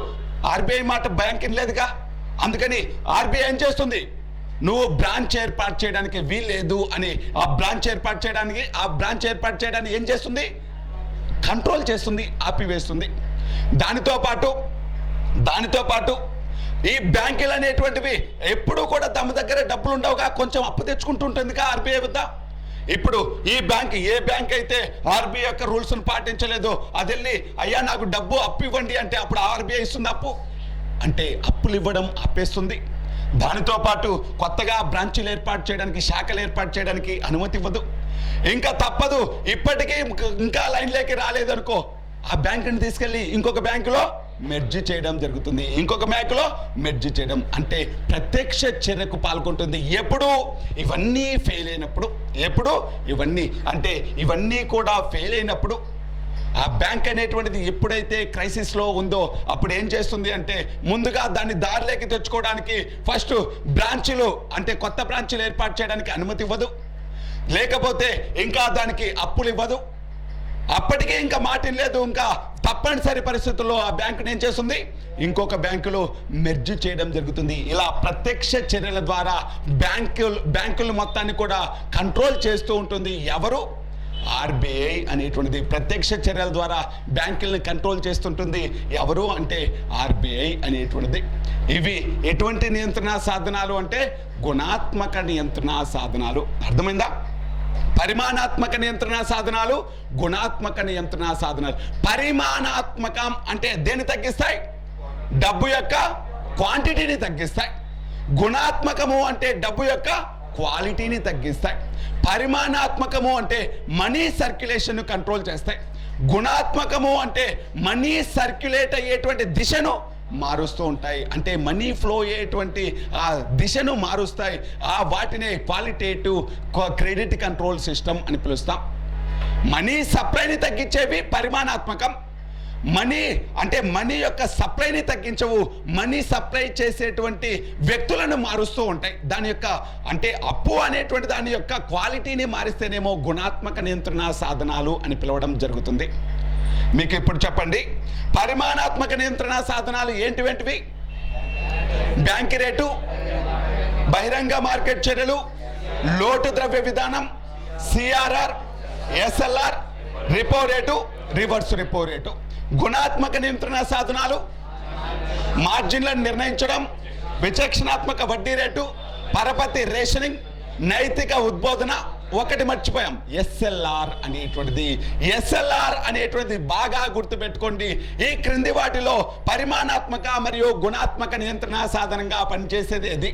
[SPEAKER 1] ఆర్బీఐ మాట బ్యాంక్ లేదుగా, అందుకని ఆర్బీఐ ఏం చేస్తుంది? నువ్వు బ్రాంచ్ ఏర్పాటు చేయడానికి వీల్లేదు అని ఆ బ్రాంచ్ ఏర్పాటు చేయడానికి ఏం చేస్తుంది? కంట్రోల్ చేస్తుంది, ఆపివేస్తుంది. దానితో పాటు ఈ బ్యాంకులు అనేటువంటివి ఎప్పుడూ కూడా తమ దగ్గర డబ్బులు ఉండవుగా, కొంచెం అప్పు తెచ్చుకుంటూ ఉంటుందిగా ఆర్బీఐ వద్ద. ఇప్పుడు ఏ బ్యాంక్ అయితే ఆర్బీఐ యొక్క రూల్స్ను పాటించలేదో, అది వెళ్ళి అయ్యా నాకు అప్పు ఇవ్వండి అంటే అప్పుడు ఆర్బీఐ ఇస్తుంది అప్పు, అంటే అప్పులు ఇవ్వడం ఆపేస్తుంది. దానితో పాటు కొత్తగా బ్రాంచీలు ఏర్పాటు చేయడానికి, శాఖలు ఏర్పాటు చేయడానికి అనుమతి ఇవ్వదు. ఇంకా తప్పదు, ఇప్పటికీ ఇంకా లైన్లోకి రాలేదనుకో, ఆ బ్యాంకుని తీసుకెళ్ళి ఇంకొక బ్యాంకులో మెర్జ్ చేయడం జరుగుతుంది, అంటే ప్రత్యక్ష చర్యకు పాల్గొంటుంది. ఎప్పుడు? ఇవన్నీ ఫెయిల్ అయినప్పుడు. ఇవన్నీ కూడా ఫెయిల్ అయినప్పుడు ఆ బ్యాంక్ అనేటువంటిది ఎప్పుడైతే క్రైసిస్లో ఉందో అప్పుడు ఏం చేస్తుంది అంటే, ముందుగా దాన్ని దారిలోకి తెచ్చుకోవడానికి ఫస్ట్ బ్రాంచీలు, అంటే కొత్త బ్రాంచీలు ఏర్పాటు చేయడానికి అనుమతి ఇవ్వదు, లేకపోతే ఇంకా దానికి అప్పులు ఇవ్వదు. అప్పటికే ఇంకా మాట లేదు, ఇంకా తప్పనిసరి పరిస్థితుల్లో ఆ బ్యాంకుని ఏం చేస్తుంది? ఇంకొక బ్యాంకులో మెర్జ్ చేయడం జరుగుతుంది. ఇలా ప్రత్యక్ష చర్యల ద్వారా బ్యాంకుల మొత్తాన్ని కూడా కంట్రోల్ చేస్తూ ఉంటుంది. ఎవరు? ఆర్బీఐ అనేటువంటిది ప్రత్యక్ష చర్యల ద్వారా బ్యాంకుల్ని కంట్రోల్ చేస్తుంటుంది. ఎవరు అంటే ఆర్బీఐ అనేటువంటిది. ఇవి ఎటువంటి నియంత్రణ సాధనాలు అంటే గుణాత్మక నియంత్రణ సాధనాలు. అర్థమైందా? పరిమాణాత్మక నియంత్రణ సాధనాలు, గుణాత్మక నియంత్రణ సాధనాలు. పరిమాణాత్మకం అంటే దేన్ని తగ్గిస్తాయి? డబ్బు యొక్క క్వాంటిటీని తగ్గిస్తాయి. గుణాత్మకము అంటే డబ్బు యొక్క క్వాలిటీని తగ్గిస్తాయి. పరిమాణాత్మకము అంటే మనీ సర్క్యులేషన్ కంట్రోల్ చేస్తాయి. గుణాత్మకము అంటే మనీ సర్క్యులేట్ అయ్యేటువంటి దిశను మారుస్తూ ఉంటాయి. అంటే మనీ ఫ్లో అయ్యేటువంటి ఆ దిశను మారుస్తాయి. ఆ వాటినే క్వాలిటేటివ్ క్రెడిట్ కంట్రోల్ సిస్టమ్ అని పిలుస్తాం. మనీ సప్లైని తగ్గించేవి పరిమాణాత్మకం. మనీ అంటే మనీ యొక్క సప్లైని తగ్గించవు, మనీ సప్లై చేసేటువంటి వ్యక్తులను మారుస్తూ ఉంటాయి. దాని యొక్క అంటే అప్పు అనేటువంటి దాని యొక్క క్వాలిటీని మారిస్తేనేమో గుణాత్మక నియంత్రణ సాధనాలు అని పిలవడం జరుగుతుంది. మీకు ఇప్పుడు చెప్పండి, పరిమాణాత్మక నియంత్రణ సాధనాలు ఏంటివేంటివి? బ్యాంక్ రేటు, బహిరంగ మార్కెట్ చర్యలు, లోటు ద్రవ్య విధానం, CRR, SLR, repo rate, reverse repo rate. గుణాత్మక నియంత్రణ సాధనాలు మార్జిన్లను నిర్ణయించడం, విచక్షణాత్మక వడ్డీ రేటు, పరపతి రేషనింగ్, నైతిక ఉద్బోధన. ఒకటి మర్చిపోయాం, ఎస్ఎల్ఆర్ అనేటువంటిది. ఎస్ఎల్ఆర్ అనేటువంటిది బాగా గుర్తుపెట్టుకోండి. ఈ క్రింది వాటిలో పరిమాణాత్మక మరియు గుణాత్మక నియంత్రణ సాధనంగా పనిచేసేది అది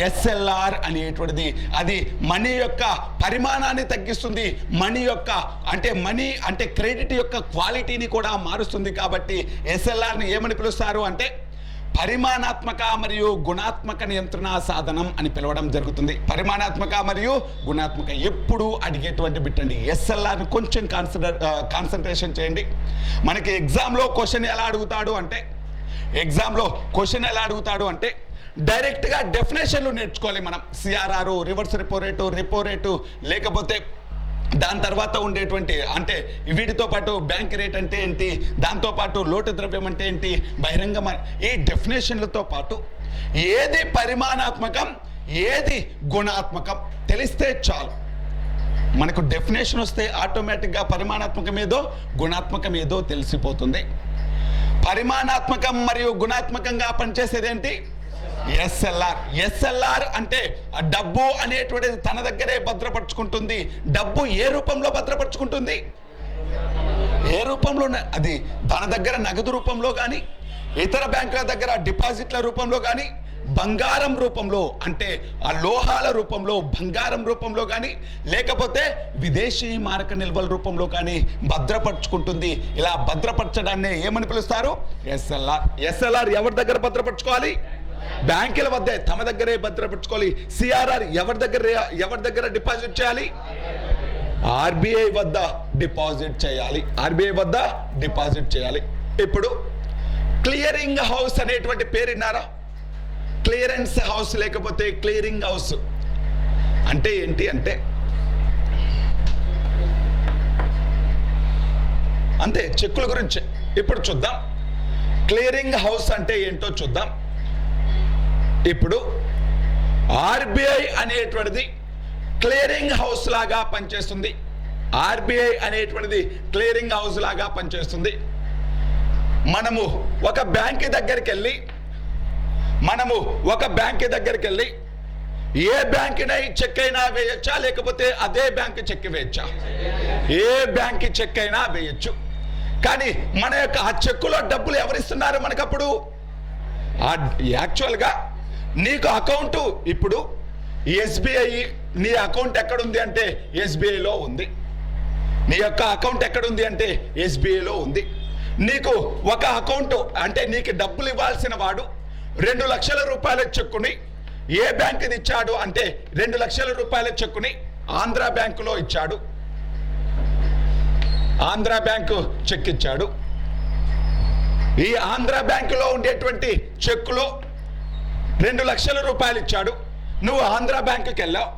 [SPEAKER 1] ఎస్ఎల్ఆర్ అనేటువంటిది. అది మనీ యొక్క పరిమాణాన్ని తగ్గిస్తుంది, మనీ యొక్క అంటే క్రెడిట్ యొక్క క్వాలిటీని కూడా మారుస్తుంది. కాబట్టి ఎస్ఎల్ఆర్ని ఏమని పిలుస్తారు అంటే పరిమాణాత్మక మరియు గుణాత్మక నియంత్రణ సాధనం అని పిలవడం జరుగుతుంది. పరిమాణాత్మక మరియు గుణాత్మక ఎప్పుడు అడిగేటువంటి బిట్ అండి. ఎస్ఎల్ఆర్ని కొంచెం కాన్సన్ట్రేషన్ చేయండి. మనకి ఎగ్జామ్లో క్వశ్చన్ ఎలా అడుగుతాడు అంటే డైరెక్ట్గా డెఫినేషన్లు నేర్చుకోవాలి మనం. సిఆర్ఆర్, రివర్స్ రిపో రేటు లేకపోతే దాని తర్వాత ఉండేటువంటి అంటే వీటితో పాటు బ్యాంక్ రేట్ అంటే ఏంటి, దాంతోపాటు లోటు ద్రవ్యం అంటే ఏంటి, బహిరంగ ఈ డెఫినేషన్లతో పాటు ఏది పరిమాణాత్మకం ఏది గుణాత్మకం తెలిస్తే చాలు. మనకు డెఫినేషన్ వస్తే ఆటోమేటిక్గా పరిమాణాత్మకం ఏదో గుణాత్మకం ఏదో తెలిసిపోతుంది. పరిమాణాత్మకం మరియు గుణాత్మకంగా పనిచేసేది ఏంటి? ఎస్ఎల్ఆర్ అంటే డబ్బు అనేటువంటిది తన దగ్గరే భద్రపరుచుకుంటుంది. డబ్బు ఏ రూపంలో భద్రపరుచుకుంటుంది? ఏ రూపంలో? అది తన దగ్గర నగదు రూపంలో కానీ, ఇతర బ్యాంకుల దగ్గర డిపాజిట్ల రూపంలో కానీ, బంగారం రూపంలో అంటే ఆ లోహాల రూపంలో బంగారం రూపంలో కానీ, లేకపోతే విదేశీ మారక నిల్వల రూపంలో కానీ భద్రపరుచుకుంటుంది. ఇలా భద్రపరచడాన్ని ఏమని పిలుస్తారు? ఎస్ఎల్ఆర్ ఎవరి దగ్గర భద్రపరచుకోవాలి? బ్యాంకుల వద్ద తమ దగ్గరే భద్రపరచుకోవాలి. సిఆర్ఆర్ ఎవరి దగ్గర డిపాజిట్ చేయాలి? ఆర్బీఐ వద్ద డిపాజిట్ చేయాలి. ఇప్పుడు క్లియరింగ్ హౌస్ అనేటువంటి పేరు విన్నారా? క్లియరెన్స్ హౌస్ లేకపోతే క్లియరింగ్ హౌస్ అంటే ఏంటి అంటే అంతే, చెక్కుల గురించి ఇప్పుడు చూద్దాం. క్లియరింగ్ హౌస్ అంటే ఏంటో చూద్దాం. ఇప్పుడు ఆర్బీఐ అనేటువంటిది క్లియరింగ్ హౌస్ లాగా పనిచేస్తుంది. ఆర్బీఐ అనేటువంటిది క్లియరింగ్ హౌస్ లాగా పనిచేస్తుంది. మనము ఒక బ్యాంక్ దగ్గరికి వెళ్ళి ఏ బ్యాంకునై చెక్ అయినా వేయచ్చా, లేకపోతే అదే బ్యాంక్ చెక్ వేయచ్చా? ఏ బ్యాంక్ చెక్ అయినా వేయచ్చు. కానీ మన యొక్క ఆ చెక్కులో డబ్బులు ఎవరిస్తున్నారు మనకప్పుడు? యాక్చువల్గా నీకు అకౌంట్ ఇప్పుడు ఎస్బీఐ, నీ అకౌంట్ ఎక్కడుంది అంటే ఎస్బీఐలో ఉంది. నీ యొక్క అకౌంట్ ఎక్కడుంది అంటే ఎస్బీఐలో ఉంది. నీకు ఒక అకౌంట్ అంటే నీకు డబ్బులు ఇవ్వాల్సిన వాడు 2 లక్షల రూపాయల చెక్కుని ఏ బ్యాంకుది ఇచ్చాడు అంటే 2 లక్షల రూపాయల చెక్కుని ఆంధ్ర బ్యాంకులో ఇచ్చాడు. ఆంధ్ర బ్యాంకు చెక్ ఇచ్చాడు. ఈ ఆంధ్ర బ్యాంకులో ఉండేటువంటి చెక్కులో 2 లక్షల రూపాయలు ఇచ్చాడు. నువ్వు ఆంధ్ర బ్యాంకుకి వెళ్ళావు.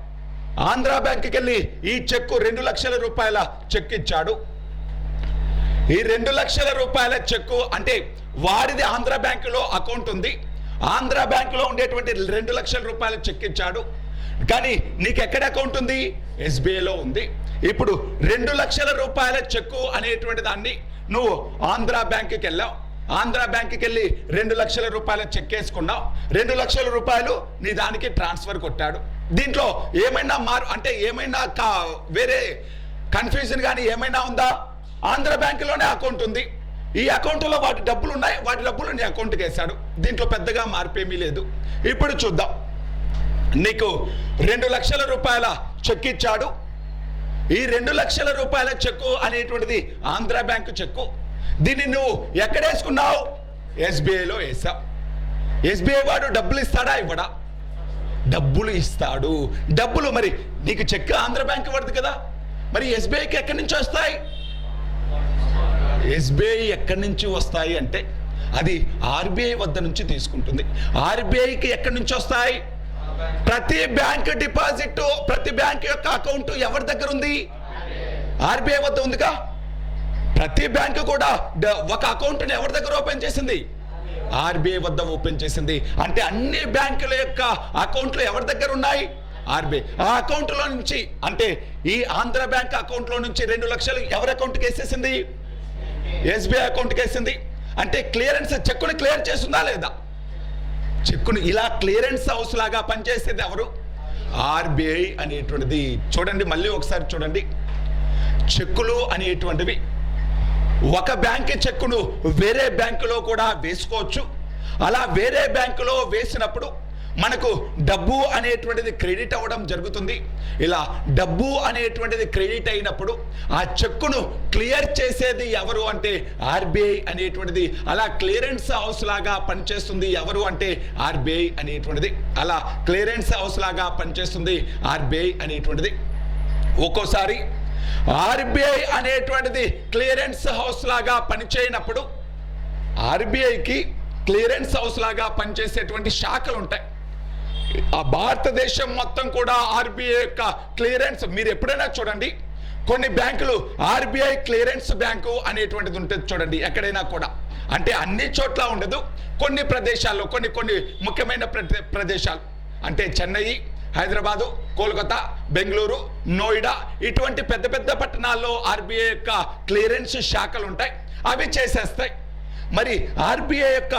[SPEAKER 1] ఆంధ్ర బ్యాంకుకి వెళ్ళి ఈ చెక్కు 2 లక్షల రూపాయల చెక్ ఇచ్చాడు. ఈ 2 లక్షల రూపాయల చెక్కు అంటే వాడిది ఆంధ్ర బ్యాంకులో అకౌంట్ ఉంది. ఆంధ్ర బ్యాంకులో ఉండేటువంటి 2 లక్షల రూపాయల చెక్ ఇచ్చాడు. కానీ నీకు ఎక్కడ అకౌంట్ ఉంది? ఎస్బీఐలో ఉంది. ఇప్పుడు 2 లక్షల రూపాయల చెక్కు అనేటువంటి దాన్ని నువ్వు ఆంధ్ర బ్యాంకుకి వెళ్ళావు. ఆంధ్ర బ్యాంకుకి వెళ్ళి 2 లక్షల రూపాయల చెక్ వేసుకున్నావు. 2 లక్షల రూపాయలు నీ దానికి ట్రాన్స్ఫర్ కొట్టాడు. దీంట్లో ఏమైనా అంటే ఏమైనా వేరే కన్ఫ్యూజన్ కానీ ఏమైనా ఉందా? ఆంధ్ర బ్యాంకులోనే అకౌంట్ ఉంది. ఈ అకౌంట్లో వాటి డబ్బులు ఉన్నాయి. వాటి డబ్బులు నీ అకౌంట్కి వేశాడు. దీంట్లో పెద్దగా మార్పేమీ లేదు. ఇప్పుడు చూద్దాం. నీకు 2 లక్షల రూపాయల చెక్ ఇచ్చాడు. ఈ 2 లక్షల రూపాయల చెక్కు అనేటువంటిది ఆంధ్ర బ్యాంకు చెక్కు. దీన్ని నువ్వు ఎక్కడ వేసుకున్నావు? ఎస్బీఐలో వేసావు. ఎస్బీఐ వాడు డబ్బులు ఇస్తాడా? ఇవ్వడా? డబ్బులు ఇస్తాడు. డబ్బులు మరి నీకు చెక్ ఆంధ్ర బ్యాంక్ పడుతుంది కదా, మరి ఎస్బీఐకి ఎక్కడి నుంచి వస్తాయి? ఎస్బీఐ ఎక్కడి నుంచి వస్తాయి అంటే అది ఆర్బీఐ వద్ద నుంచి తీసుకుంటుంది. ఆర్బీఐకి ఎక్కడి నుంచి వస్తాయి? ప్రతి బ్యాంక్ డిపాజిట్, ప్రతి బ్యాంక్ యొక్క అకౌంట్ ఎవరి దగ్గర ఉంది? ఆర్బీఐ వద్ద ఉందిగా. ప్రతి బ్యాంకు కూడా ఒక అకౌంట్ని ఎవరి దగ్గర ఓపెన్ చేసింది? ఆర్బీఐ వద్ద ఓపెన్ చేసింది. అంటే అన్ని బ్యాంకుల యొక్క అకౌంట్లు ఎవరి దగ్గర ఉన్నాయి? ఆర్బీఐ. ఆ అకౌంట్లో నుంచి అంటే ఈ ఆంధ్ర బ్యాంక్ అకౌంట్లో నుంచి 2 లక్షలు ఎవరి అకౌంట్కి వేసేసింది? ఎస్బీఐ అకౌంట్కి వేసింది. అంటే క్లియరెన్స్ చెక్కుని క్లియర్ చేస్తుందా లేదా? చెక్కుని ఇలా క్లియరెన్స్ హౌస్ లాగా పనిచేసేది ఎవరు? ఆర్బీఐ అనేటువంటిది. చూడండి, మళ్ళీ ఒకసారి చూడండి. చెక్కులు అనేటువంటివి ఒక బ్యాంక్ చెక్కును వేరే బ్యాంకులో కూడా వేసుకోవచ్చు. అలా వేరే బ్యాంకులో వేసినప్పుడు మనకు డబ్బు అనేటువంటిది క్రెడిట్ అవ్వడం జరుగుతుంది. ఇలా డబ్బు అనేటువంటిది క్రెడిట్ అయినప్పుడు ఆ చెక్కును క్లియర్ చేసేది ఎవరు అంటే ఆర్బీఐ అనేటువంటిది. అలా క్లియరెన్స్ హౌస్ లాగా పనిచేస్తుంది ఎవరు అంటే ఆర్బీఐ అనేటువంటిది. అలా క్లియరెన్స్ హౌస్ లాగా పనిచేస్తుంది ఆర్బీఐ అనేటువంటిది. ఒక్కోసారి ఆర్బీఐ అనేటువంటిది క్లియరెన్స్ హౌస్ లాగా పనిచేయనప్పుడు ఆర్బీఐకి క్లియరెన్స్ హౌస్ లాగా పనిచేసేటువంటి శాఖలు ఉంటాయి. ఆ భారతదేశం మొత్తం కూడా ఆర్బీఐ యొక్క క్లియరెన్స్ మీరు ఎప్పుడైనా చూడండి. కొన్ని బ్యాంకులు ఆర్బీఐ క్లియరెన్స్ బ్యాంకు అనేటువంటిది ఉంటుంది చూడండి, ఎక్కడైనా కూడా. అంటే అన్ని చోట్ల ఉండదు. కొన్ని ప్రదేశాల్లో కొన్ని ముఖ్యమైన ప్రదేశాలు అంటే చెన్నై, హైదరాబాదు, కోల్కతా, బెంగళూరు, నోయిడా ఇటువంటి పెద్ద పెద్ద పట్టణాల్లో ఆర్బీఐ యొక్క క్లియరెన్స్ శాఖలు ఉంటాయి. అవి చేసేస్తాయి. మరి ఆర్బీఐ యొక్క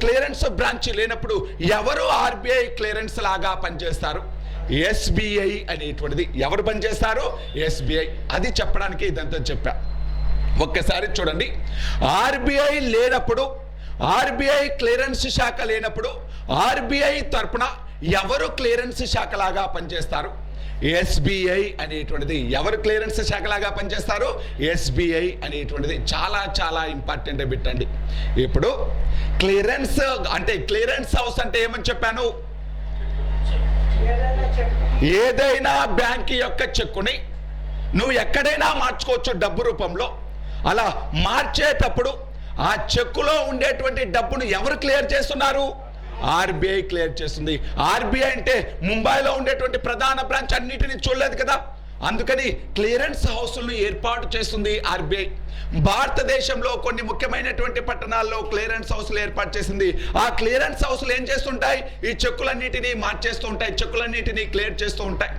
[SPEAKER 1] క్లియరెన్స్ బ్రాంచ్ లేనప్పుడు ఎవరు ఆర్బీఐ క్లియరెన్స్ లాగా పనిచేస్తారు? ఎస్బీఐ అనేటువంటిది. ఎవరు పనిచేస్తారు? ఎస్బీఐ. అది చెప్పడానికి ఇదంతా చెప్పా. ఒక్కసారి చూడండి. ఆర్బీఐ లేనప్పుడు, ఆర్బీఐ క్లియరెన్స్ శాఖ లేనప్పుడు ఆర్బీఐ తరపున ఎవరు క్లియరెన్స్ శాఖలాగా పనిచేస్తారు? ఎస్బీఐ అనేటువంటిది. ఎవరు క్లియరెన్స్ శాఖలాగా పనిచేస్తారు? ఎస్బీఐ అనేటువంటిది. చాలా చాలా ఇంపార్టెంట్ బిట్ అండి. ఇప్పుడు క్లియరెన్స్ అంటే క్లియరెన్స్ హౌస్ అంటే ఏమని చెప్పాను? ఏదైనా బ్యాంక్ యొక్క చెక్కుని నువ్వు ఎక్కడైనా మార్చుకోవచ్చు డబ్బు రూపంలో. అలా మార్చేటప్పుడు ఆ చెక్కులో ఉండేటువంటి డబ్బును ఎవరు క్లియర్ చేస్తున్నారు? ఆర్బీఐ క్లియర్ చేస్తుంది. ఆర్బీఐ అంటే ముంబైలో ఉండేటువంటి ప్రధాన బ్రాంచ్ అన్నిటిని చూడలేదు కదా, అందుకని క్లియరెన్స్ హౌస్లను ఏర్పాటు చేస్తుంది ఆర్బీఐ. భారతదేశంలో కొన్ని ముఖ్యమైనటువంటి పట్టణాల్లో క్లియరెన్స్ హౌస్లు ఏర్పాటు చేసింది. ఆ క్లియరెన్స్ హౌస్లు ఏం చేస్తుంటాయి? ఈ చెక్కులన్నిటినీ మార్చేస్తూ ఉంటాయి, చెక్కులన్నిటినీ క్లియర్ చేస్తూ ఉంటాయి.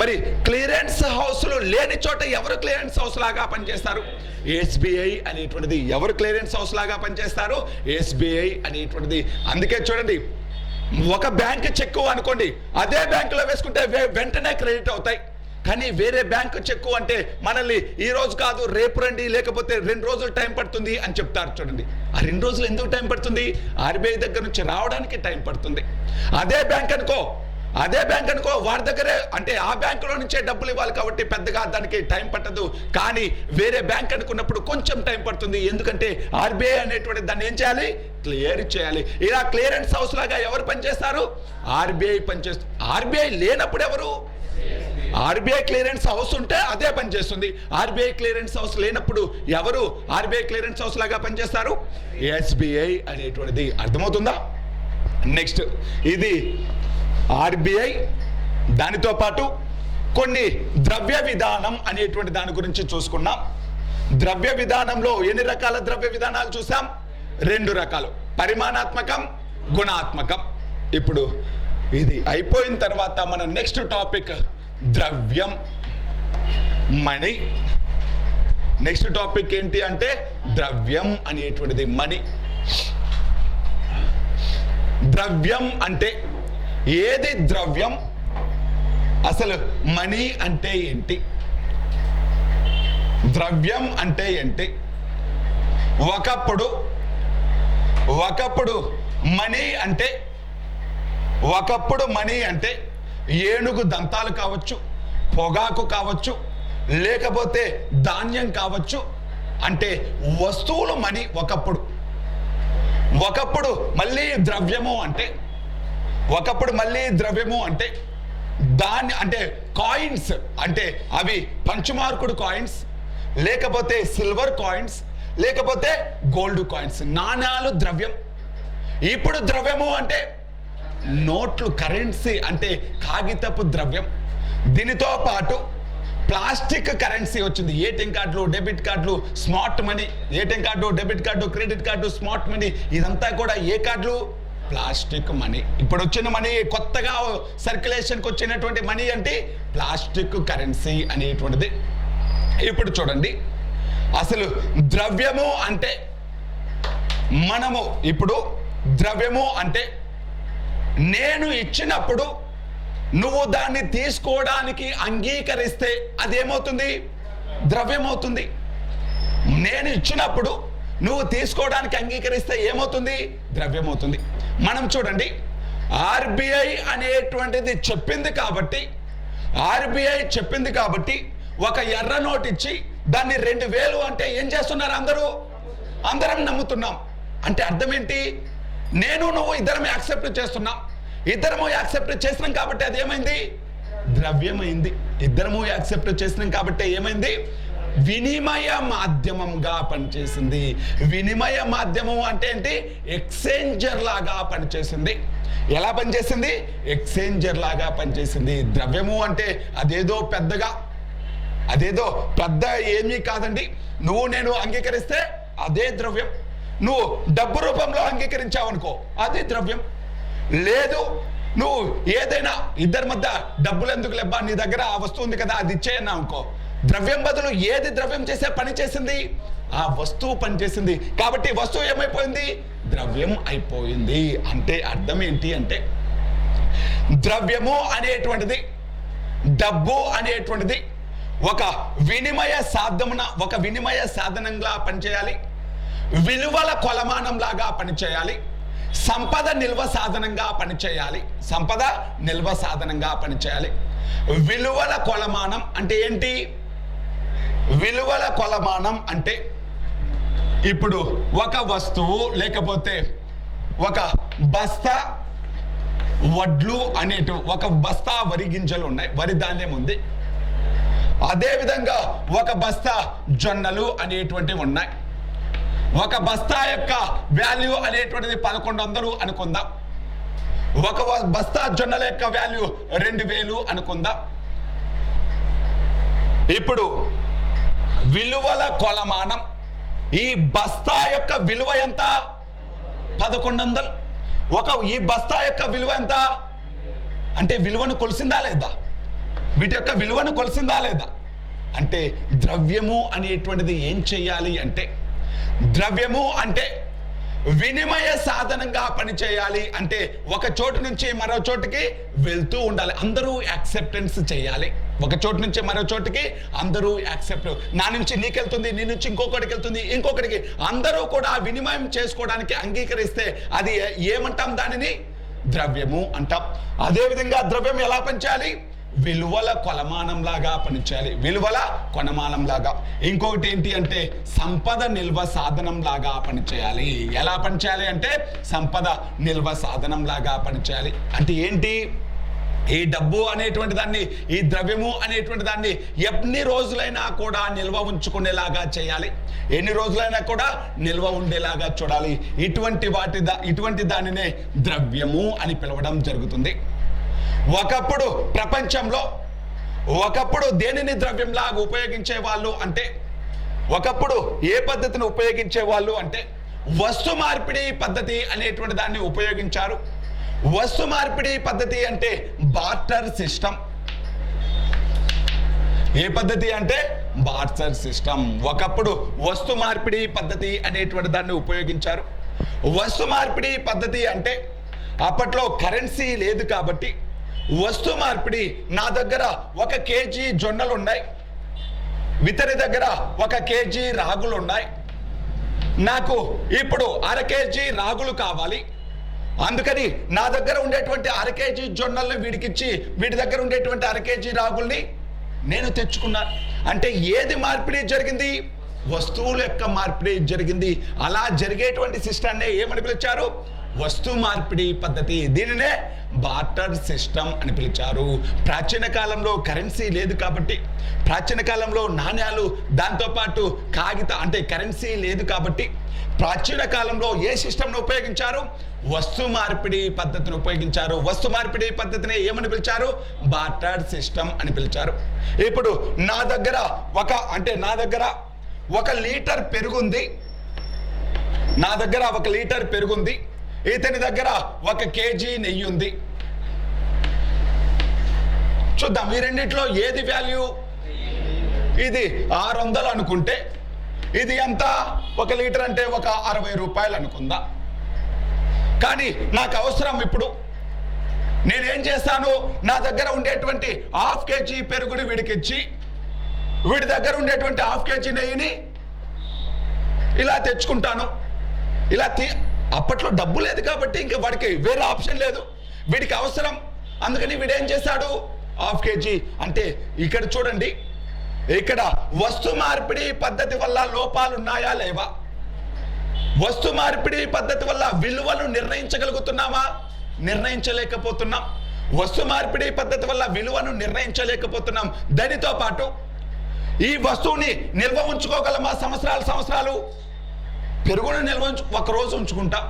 [SPEAKER 1] మరి క్లియరెన్స్ హౌస్లు లేని చోట ఎవరు క్లియరెన్స్ హౌస్ లాగా పనిచేస్తారు? ఎస్బీఐ అనేటువంటిది. ఎవరు క్లియరెన్స్ హౌస్ లాగా పనిచేస్తారు? ఎస్బీఐ అనేటువంటిది. అందుకే చూడండి, ఒక బ్యాంక్ చెక్కు అనుకోండి, అదే బ్యాంకులో వేసుకుంటే వెంటనే క్రెడిట్ అవుతాయి. కానీ వేరే బ్యాంకు చెక్కు అంటే మనల్ని ఈ రోజు కాదు రేపు రండి, లేకపోతే 2 రోజులు టైం పడుతుంది అని చెప్తారు. చూడండి, ఆ 2 రోజులు ఎందుకు టైం పడుతుంది? ఆర్బీఐ దగ్గర నుంచి రావడానికి టైం పడుతుంది. అదే బ్యాంక్ అనుకో వాడి దగ్గరే అంటే ఆ బ్యాంకులో నుంచే డబ్బులు ఇవ్వాలి కాబట్టి పెద్దగా దానికి టైం పట్టదు. కానీ వేరే బ్యాంక్ అనుకున్నప్పుడు కొంచెం టైం పడుతుంది. ఎందుకంటే ఆర్బీఐ అనేటువంటి దాన్ని ఏం చేయాలి? క్లియర్ చేయాలి. ఇలా క్లియరెన్స్ హౌస్ లాగా ఎవరు పనిచేస్తారు? ఆర్బీఐ పనిచేస్తుంది. ఆర్బీఐ లేనప్పుడు ఎవరు? ఆర్బీఐ క్లియరెన్స్ హౌస్ ఉంటే అదే పనిచేస్తుంది. ఆర్బీఐ క్లియరెన్స్ హౌస్ లేనప్పుడు ఎవరు ఆర్బీఐ క్లియరెన్స్ హౌస్ లాగా పనిచేస్తారు? ఎస్బీఐ అనేటువంటిది. అర్థమవుతుందా? నెక్స్ట్, ఇది ఆర్బీఐ. దానితో పాటు కొన్ని ద్రవ్య విధానం అనేటువంటి దాని గురించి చూసుకున్నాం. ద్రవ్య విధానంలో ఎన్ని రకాల ద్రవ్య విధానాలు చూసాం? 2 రకాలు, పరిమాణాత్మకం, గుణాత్మకం. ఇప్పుడు ఇది అయిపోయిన తర్వాత మన నెక్స్ట్ టాపిక్ ద్రవ్యం. మనీ. నెక్స్ట్ టాపిక్ ఏంటి అంటే ద్రవ్యం అనేటువంటిది మనీ. ద్రవ్యం అంటే ఏది ద్రవ్యం, అసలు మనీ అంటే ఏంటి, ద్రవ్యం అంటే ఏంటి? ఒకప్పుడు మనీ అంటే ఏనుగు దంతాలు కావచ్చు, పొగాకు కావచ్చు, లేకపోతే ధాన్యం కావచ్చు, అంటే వస్తువులు మనీ ఒకప్పుడు మళ్ళీ ద్రవ్యము అంటే దాన్ని అంటే కాయిన్స్, అంటే అవి పంచమార్కుడు కాయిన్స్, లేకపోతే సిల్వర్ కాయిన్స్, లేకపోతే గోల్డ్ కాయిన్స్, నాణాలు ద్రవ్యం. ఇప్పుడు ద్రవ్యము అంటే నోట్లు, కరెన్సీ, అంటే కాగితపు ద్రవ్యం. దీనితో పాటు ప్లాస్టిక్ కరెన్సీ వచ్చింది. ఏటీఎం కార్డులు, డెబిట్ కార్డులు, smart money. ATM card, debit card, credit card, smart money, ఇదంతా కూడా ఏ కార్డులు? Plastic money. ఇప్పుడు వచ్చిన మనీ, కొత్తగా సర్క్యులేషన్కి వచ్చినటువంటి మనీ అంటే ప్లాస్టిక్ కరెన్సీ అనేటువంటిది. ఇప్పుడు చూడండి, అసలు ద్రవ్యము అంటే ద్రవ్యము అంటే నేను ఇచ్చినప్పుడు నువ్వు దాన్ని తీసుకోవడానికి అంగీకరిస్తే అదేమవుతుంది? ద్రవ్యం అవుతుంది. నేను ఇచ్చినప్పుడు నువ్వు తీసుకోవడానికి అంగీకరిస్తే ఏమవుతుంది? ద్రవ్యం అవుతుంది. మనం చూడండి, ఆర్బీఐ అనేటువంటిది చెప్పింది కాబట్టి ఒక ఎర్ర నోట్ ఇచ్చి దాన్ని 2000 అంటే ఏం చేస్తున్నారు? అందరం నమ్ముతున్నాం. అంటే అర్థం ఏంటి? నేను నువ్వు ఇద్దరం యాక్సెప్ట్ చేస్తున్నాం. ఇద్దరము యాక్సెప్ట్ చేసినాం కాబట్టి అది ఏమైంది? ద్రవ్యమైంది. ఇద్దరము యాక్సెప్ట్ చేసినాం కాబట్టి ఏమైంది? వినిమయ మాధ్యమంగా పనిచేసింది. వినిమయ మాధ్యమం అంటే ఏంటి? ఎక్స్చేంజర్ లాగా పనిచేసింది. ఎలా పనిచేసింది? ఎక్స్చేంజర్ లాగా పనిచేసింది. ద్రవ్యము అంటే అదేదో పెద్ద ఏమీ కాదండి. నువ్వు నేను అంగీకరిస్తే అదే ద్రవ్యం. నువ్వు డబ్బు రూపంలో అంగీకరించావు అనుకో, అది ద్రవ్యం. లేదు, నువ్వు ఏదైనా ఇద్దరి మధ్య డబ్బులు ఎందుకు లేబ్బా, నీ దగ్గర ఆ వస్తువు ఉంది కదా, అది ఇచ్చేయన్నా అనుకో, ద్రవ్యం బదులు ఏది ద్రవ్యం చేసే పని చేసింది? ఆ వస్తువు పనిచేసింది. కాబట్టి వస్తువు ఏమైపోయింది? ద్రవ్యం అయిపోయింది. అంటే అర్థం ఏంటి అంటే, ద్రవ్యము అనేటువంటిది, డబ్బు అనేటువంటిది ఒక వినిమయ సాధనంగా పనిచేయాలి, విలువల కొలమానంలాగా పనిచేయాలి, సంపద నిల్వ సాధనంగా పనిచేయాలి. విలువల కొలమానం అంటే ఏంటి? విలువల కొలమానం అంటే ఇప్పుడు ఒక వస్తువు, లేకపోతే ఒక బస్తా వడ్లు ఒక బస్తా వరి గింజలు ఉన్నాయి, వరి ధాన్యం ఉంది. అదేవిధంగా ఒక బస్తా జొన్నలు అనేటువంటివి ఉన్నాయి. ఒక బస్తా యొక్క వాల్యూ అనేటువంటిది 1100 అనుకుందాం. ఒక బస్తా జొన్నల యొక్క వాల్యూ 2000 అనుకుందాం. ఇప్పుడు విలువల కొలమానం, ఈ బస్తా యొక్క విలువ ఎంత? 1100. ఈ బస్తా యొక్క విలువ ఎంత అంటే విలువను కొలిసిందా లేదా? వీటి యొక్క విలువను కొలిసిందా లేదా? అంటే ద్రవ్యము అనేటువంటిది ఏం చెయ్యాలి అంటే, ద్రవ్యము అంటే వినిమయ సాధనంగా పనిచేయాలి. అంటే ఒక చోటు నుంచి మరో చోటుకి వెళ్తూ ఉండాలి. అందరూ యాక్సెప్టెన్స్ చేయాలి. ఒక చోటు నుంచి మరో చోటుకి అందరూ యాక్సెప్ట్. నా నుంచి నీకెళ్తుంది, నీ నుంచి ఇంకొకటికి వెళ్తుంది, ఇంకొకటికి. అందరూ కూడా వినిమయం చేసుకోవడానికి అంగీకరిస్తే అది ఏమంటాం? దానిని ద్రవ్యము అంటాం. అదేవిధంగా ద్రవ్యం ఎలా పనిచేయాలి? విలువల కొలమానంలాగా పనిచేయాలి. విలువల కొలమానంలాగా. ఇంకొకటి ఏంటి అంటే సంపద నిల్వ సాధనంలాగా పనిచేయాలి. ఎలా పనిచేయాలి అంటే సంపద నిల్వ సాధనంలాగా పనిచేయాలి. అంటే ఏంటి? ఈ డబ్బు అనేటువంటి దాన్ని, ఈ ద్రవ్యము అనేటువంటి దాన్ని ఎన్ని రోజులైనా కూడా నిల్వ ఉంచుకునేలాగా చేయాలి. ఎన్ని రోజులైనా కూడా నిల్వ ఉండేలాగా చూడాలి. ఇటువంటి దానినే ద్రవ్యము అని పిలవడం జరుగుతుంది. ఒకప్పుడు ప్రపంచంలో దేనిని ద్రవ్యంలాగా ఉపయోగించే వాళ్ళు అంటే, ఒకప్పుడు ఏ పద్ధతిని ఉపయోగించే వాళ్ళు అంటే వస్తు మార్పిడి పద్ధతి అనేటువంటి దాన్ని ఉపయోగించారు. వస్తు మార్పిడి పద్ధతి అంటే బార్టర్ సిస్టమ్. ఏ పద్ధతి అంటే బార్టర్ సిస్టమ్. ఒకప్పుడు వస్తు మార్పిడి పద్ధతి అనేటువంటి దాన్ని ఉపయోగించారు. వస్తు మార్పిడి పద్ధతి అంటే అప్పట్లో కరెన్సీ లేదు కాబట్టి వస్తు మార్పిడి, నా దగ్గర 1 కేజీ జొన్నలు ఉన్నాయి, ఇతని దగ్గర 1 కేజీ రాగులు ఉన్నాయి, నాకు ఇప్పుడు 1/2 కేజీ రాగులు కావాలి, అందుకని నా దగ్గర ఉండేటువంటి 1/2 కేజీ జొన్నల్ని వీడికిచ్చి వీడి దగ్గర ఉండేటువంటి 1/2 కేజీ రాగుల్ని నేను తెచ్చుకున్నాను. అంటే ఏది మార్పిడి జరిగింది? వస్తువుల యొక్క మార్పిడి జరిగింది. అలా జరిగేటువంటి సిస్టాన్ని ఏమని పిలిచారు? వస్తు మార్పిడి పద్ధతి. దీనినే బార్టర్ సిస్టమ్ అని పిలిచారు. ప్రాచీన కాలంలో కరెన్సీ లేదు కాబట్టి, ప్రాచీన కాలంలో నాణ్యాలు, దాంతోపాటు కాగిత అంటే కరెన్సీ లేదు కాబట్టి ప్రాచీన కాలంలో ఏ సిస్టమ్ను ఉపయోగించారు? వస్తు మార్పిడి పద్ధతిని ఉపయోగించారు. వస్తు మార్పిడి పద్ధతిని ఏమని పిలిచారు? బార్టర్ సిస్టమ్ అని పిలిచారు. ఇప్పుడు నా దగ్గర 1 లీటర్ పెరుగుంది, నా దగ్గర 1 లీటర్ పెరుగుంది, ఇతని దగ్గర 1 కేజీ నెయ్యి ఉంది. చూద్దాం ఈ రెండిట్లో ఏది వాల్యూ? ఇది 600 అనుకుంటే ఇది ఎంత? 1 లీటర్ అంటే 60 రూపాయలు అనుకుందా. కానీ నాకు అవసరం ఇప్పుడు, నేనేం చేస్తాను? నా దగ్గర ఉండేటువంటి 1/2 కేజీ పెరుగుని వీడికిచ్చి వీడి దగ్గర ఉండేటువంటి 1/2 కేజీ నెయ్యిని ఇలా తెచ్చుకుంటాను. అప్పట్లో డబ్బు లేదు కాబట్టి ఇంకా వాడికి వేరే ఆప్షన్ లేదు, వీడికి అవసరం, అందుకని వీడేం చేశాడు? 1/2 కేజీ. అంటే ఇక్కడ చూడండి, ఇక్కడ వస్తు మార్పిడి పద్ధతి వల్ల లోపాలు ఉన్నాయా లేవా? వస్తు మార్పిడి పద్ధతి వల్ల విలువను నిర్ణయించగలుగుతున్నామా? నిర్ణయించలేకపోతున్నాం. వస్తు మార్పిడి పద్ధతి వల్ల విలువను నిర్ణయించలేకపోతున్నాం. దానితో పాటు ఈ వస్తువుని నిల్వ ఉంచుకోగలమా? సంవత్సరాలు పెరుగును నిల్వ 1 రోజు ఉంచుకుంటాం,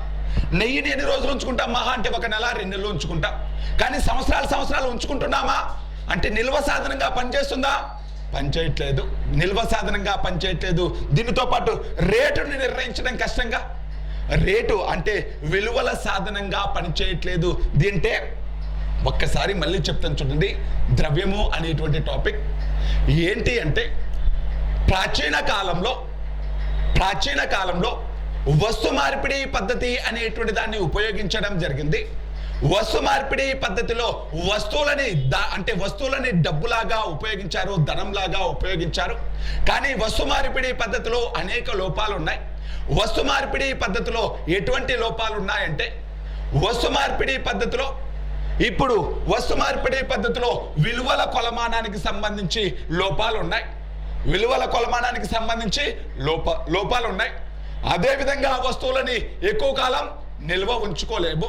[SPEAKER 1] నెయ్యిని ఎన్ని రోజులు ఉంచుకుంటాం? మహా అంటే 1 నెల 2 నెలలు ఉంచుకుంటాం. కానీ సంవత్సరాలు ఉంచుకుంటున్నామా? అంటే నిల్వ సాధనంగా పనిచేస్తుందా? పనిచేయట్లేదు, నిల్వ సాధనంగా పనిచేయట్లేదు. దీనితో పాటు రేటుని నిర్ణయించడం కష్టంగా, రేటు అంటే విలువల సాధనంగా పనిచేయట్లేదు. దీంటే ఒక్కసారి మళ్ళీ చెప్తాను చూడండి. ద్రవ్యము అనేటువంటి టాపిక్ ఏంటి అంటే ప్రాచీన కాలంలో వస్తు మార్పిడి పద్ధతి అనేటువంటి దాన్ని ఉపయోగించడం జరిగింది. వస్తు మార్పిడి పద్ధతిలో వస్తువులని డబ్బులాగా ఉపయోగించారు, ధనంలాగా ఉపయోగించారు. కానీ వస్తు మార్పిడి పద్ధతిలో అనేక లోపాలు ఉన్నాయి. వస్తు మార్పిడి పద్ధతిలో ఎటువంటి లోపాలు ఉన్నాయంటే వస్తు మార్పిడి పద్ధతిలో విలువల కొలమానానికి సంబంధించి లోపాలు ఉన్నాయి. విలువల కొలమానానికి సంబంధించి లోపాలు ఉన్నాయి. అదేవిధంగా వస్తువులని ఎక్కువ కాలం నిల్వ ఉంచుకోలేము.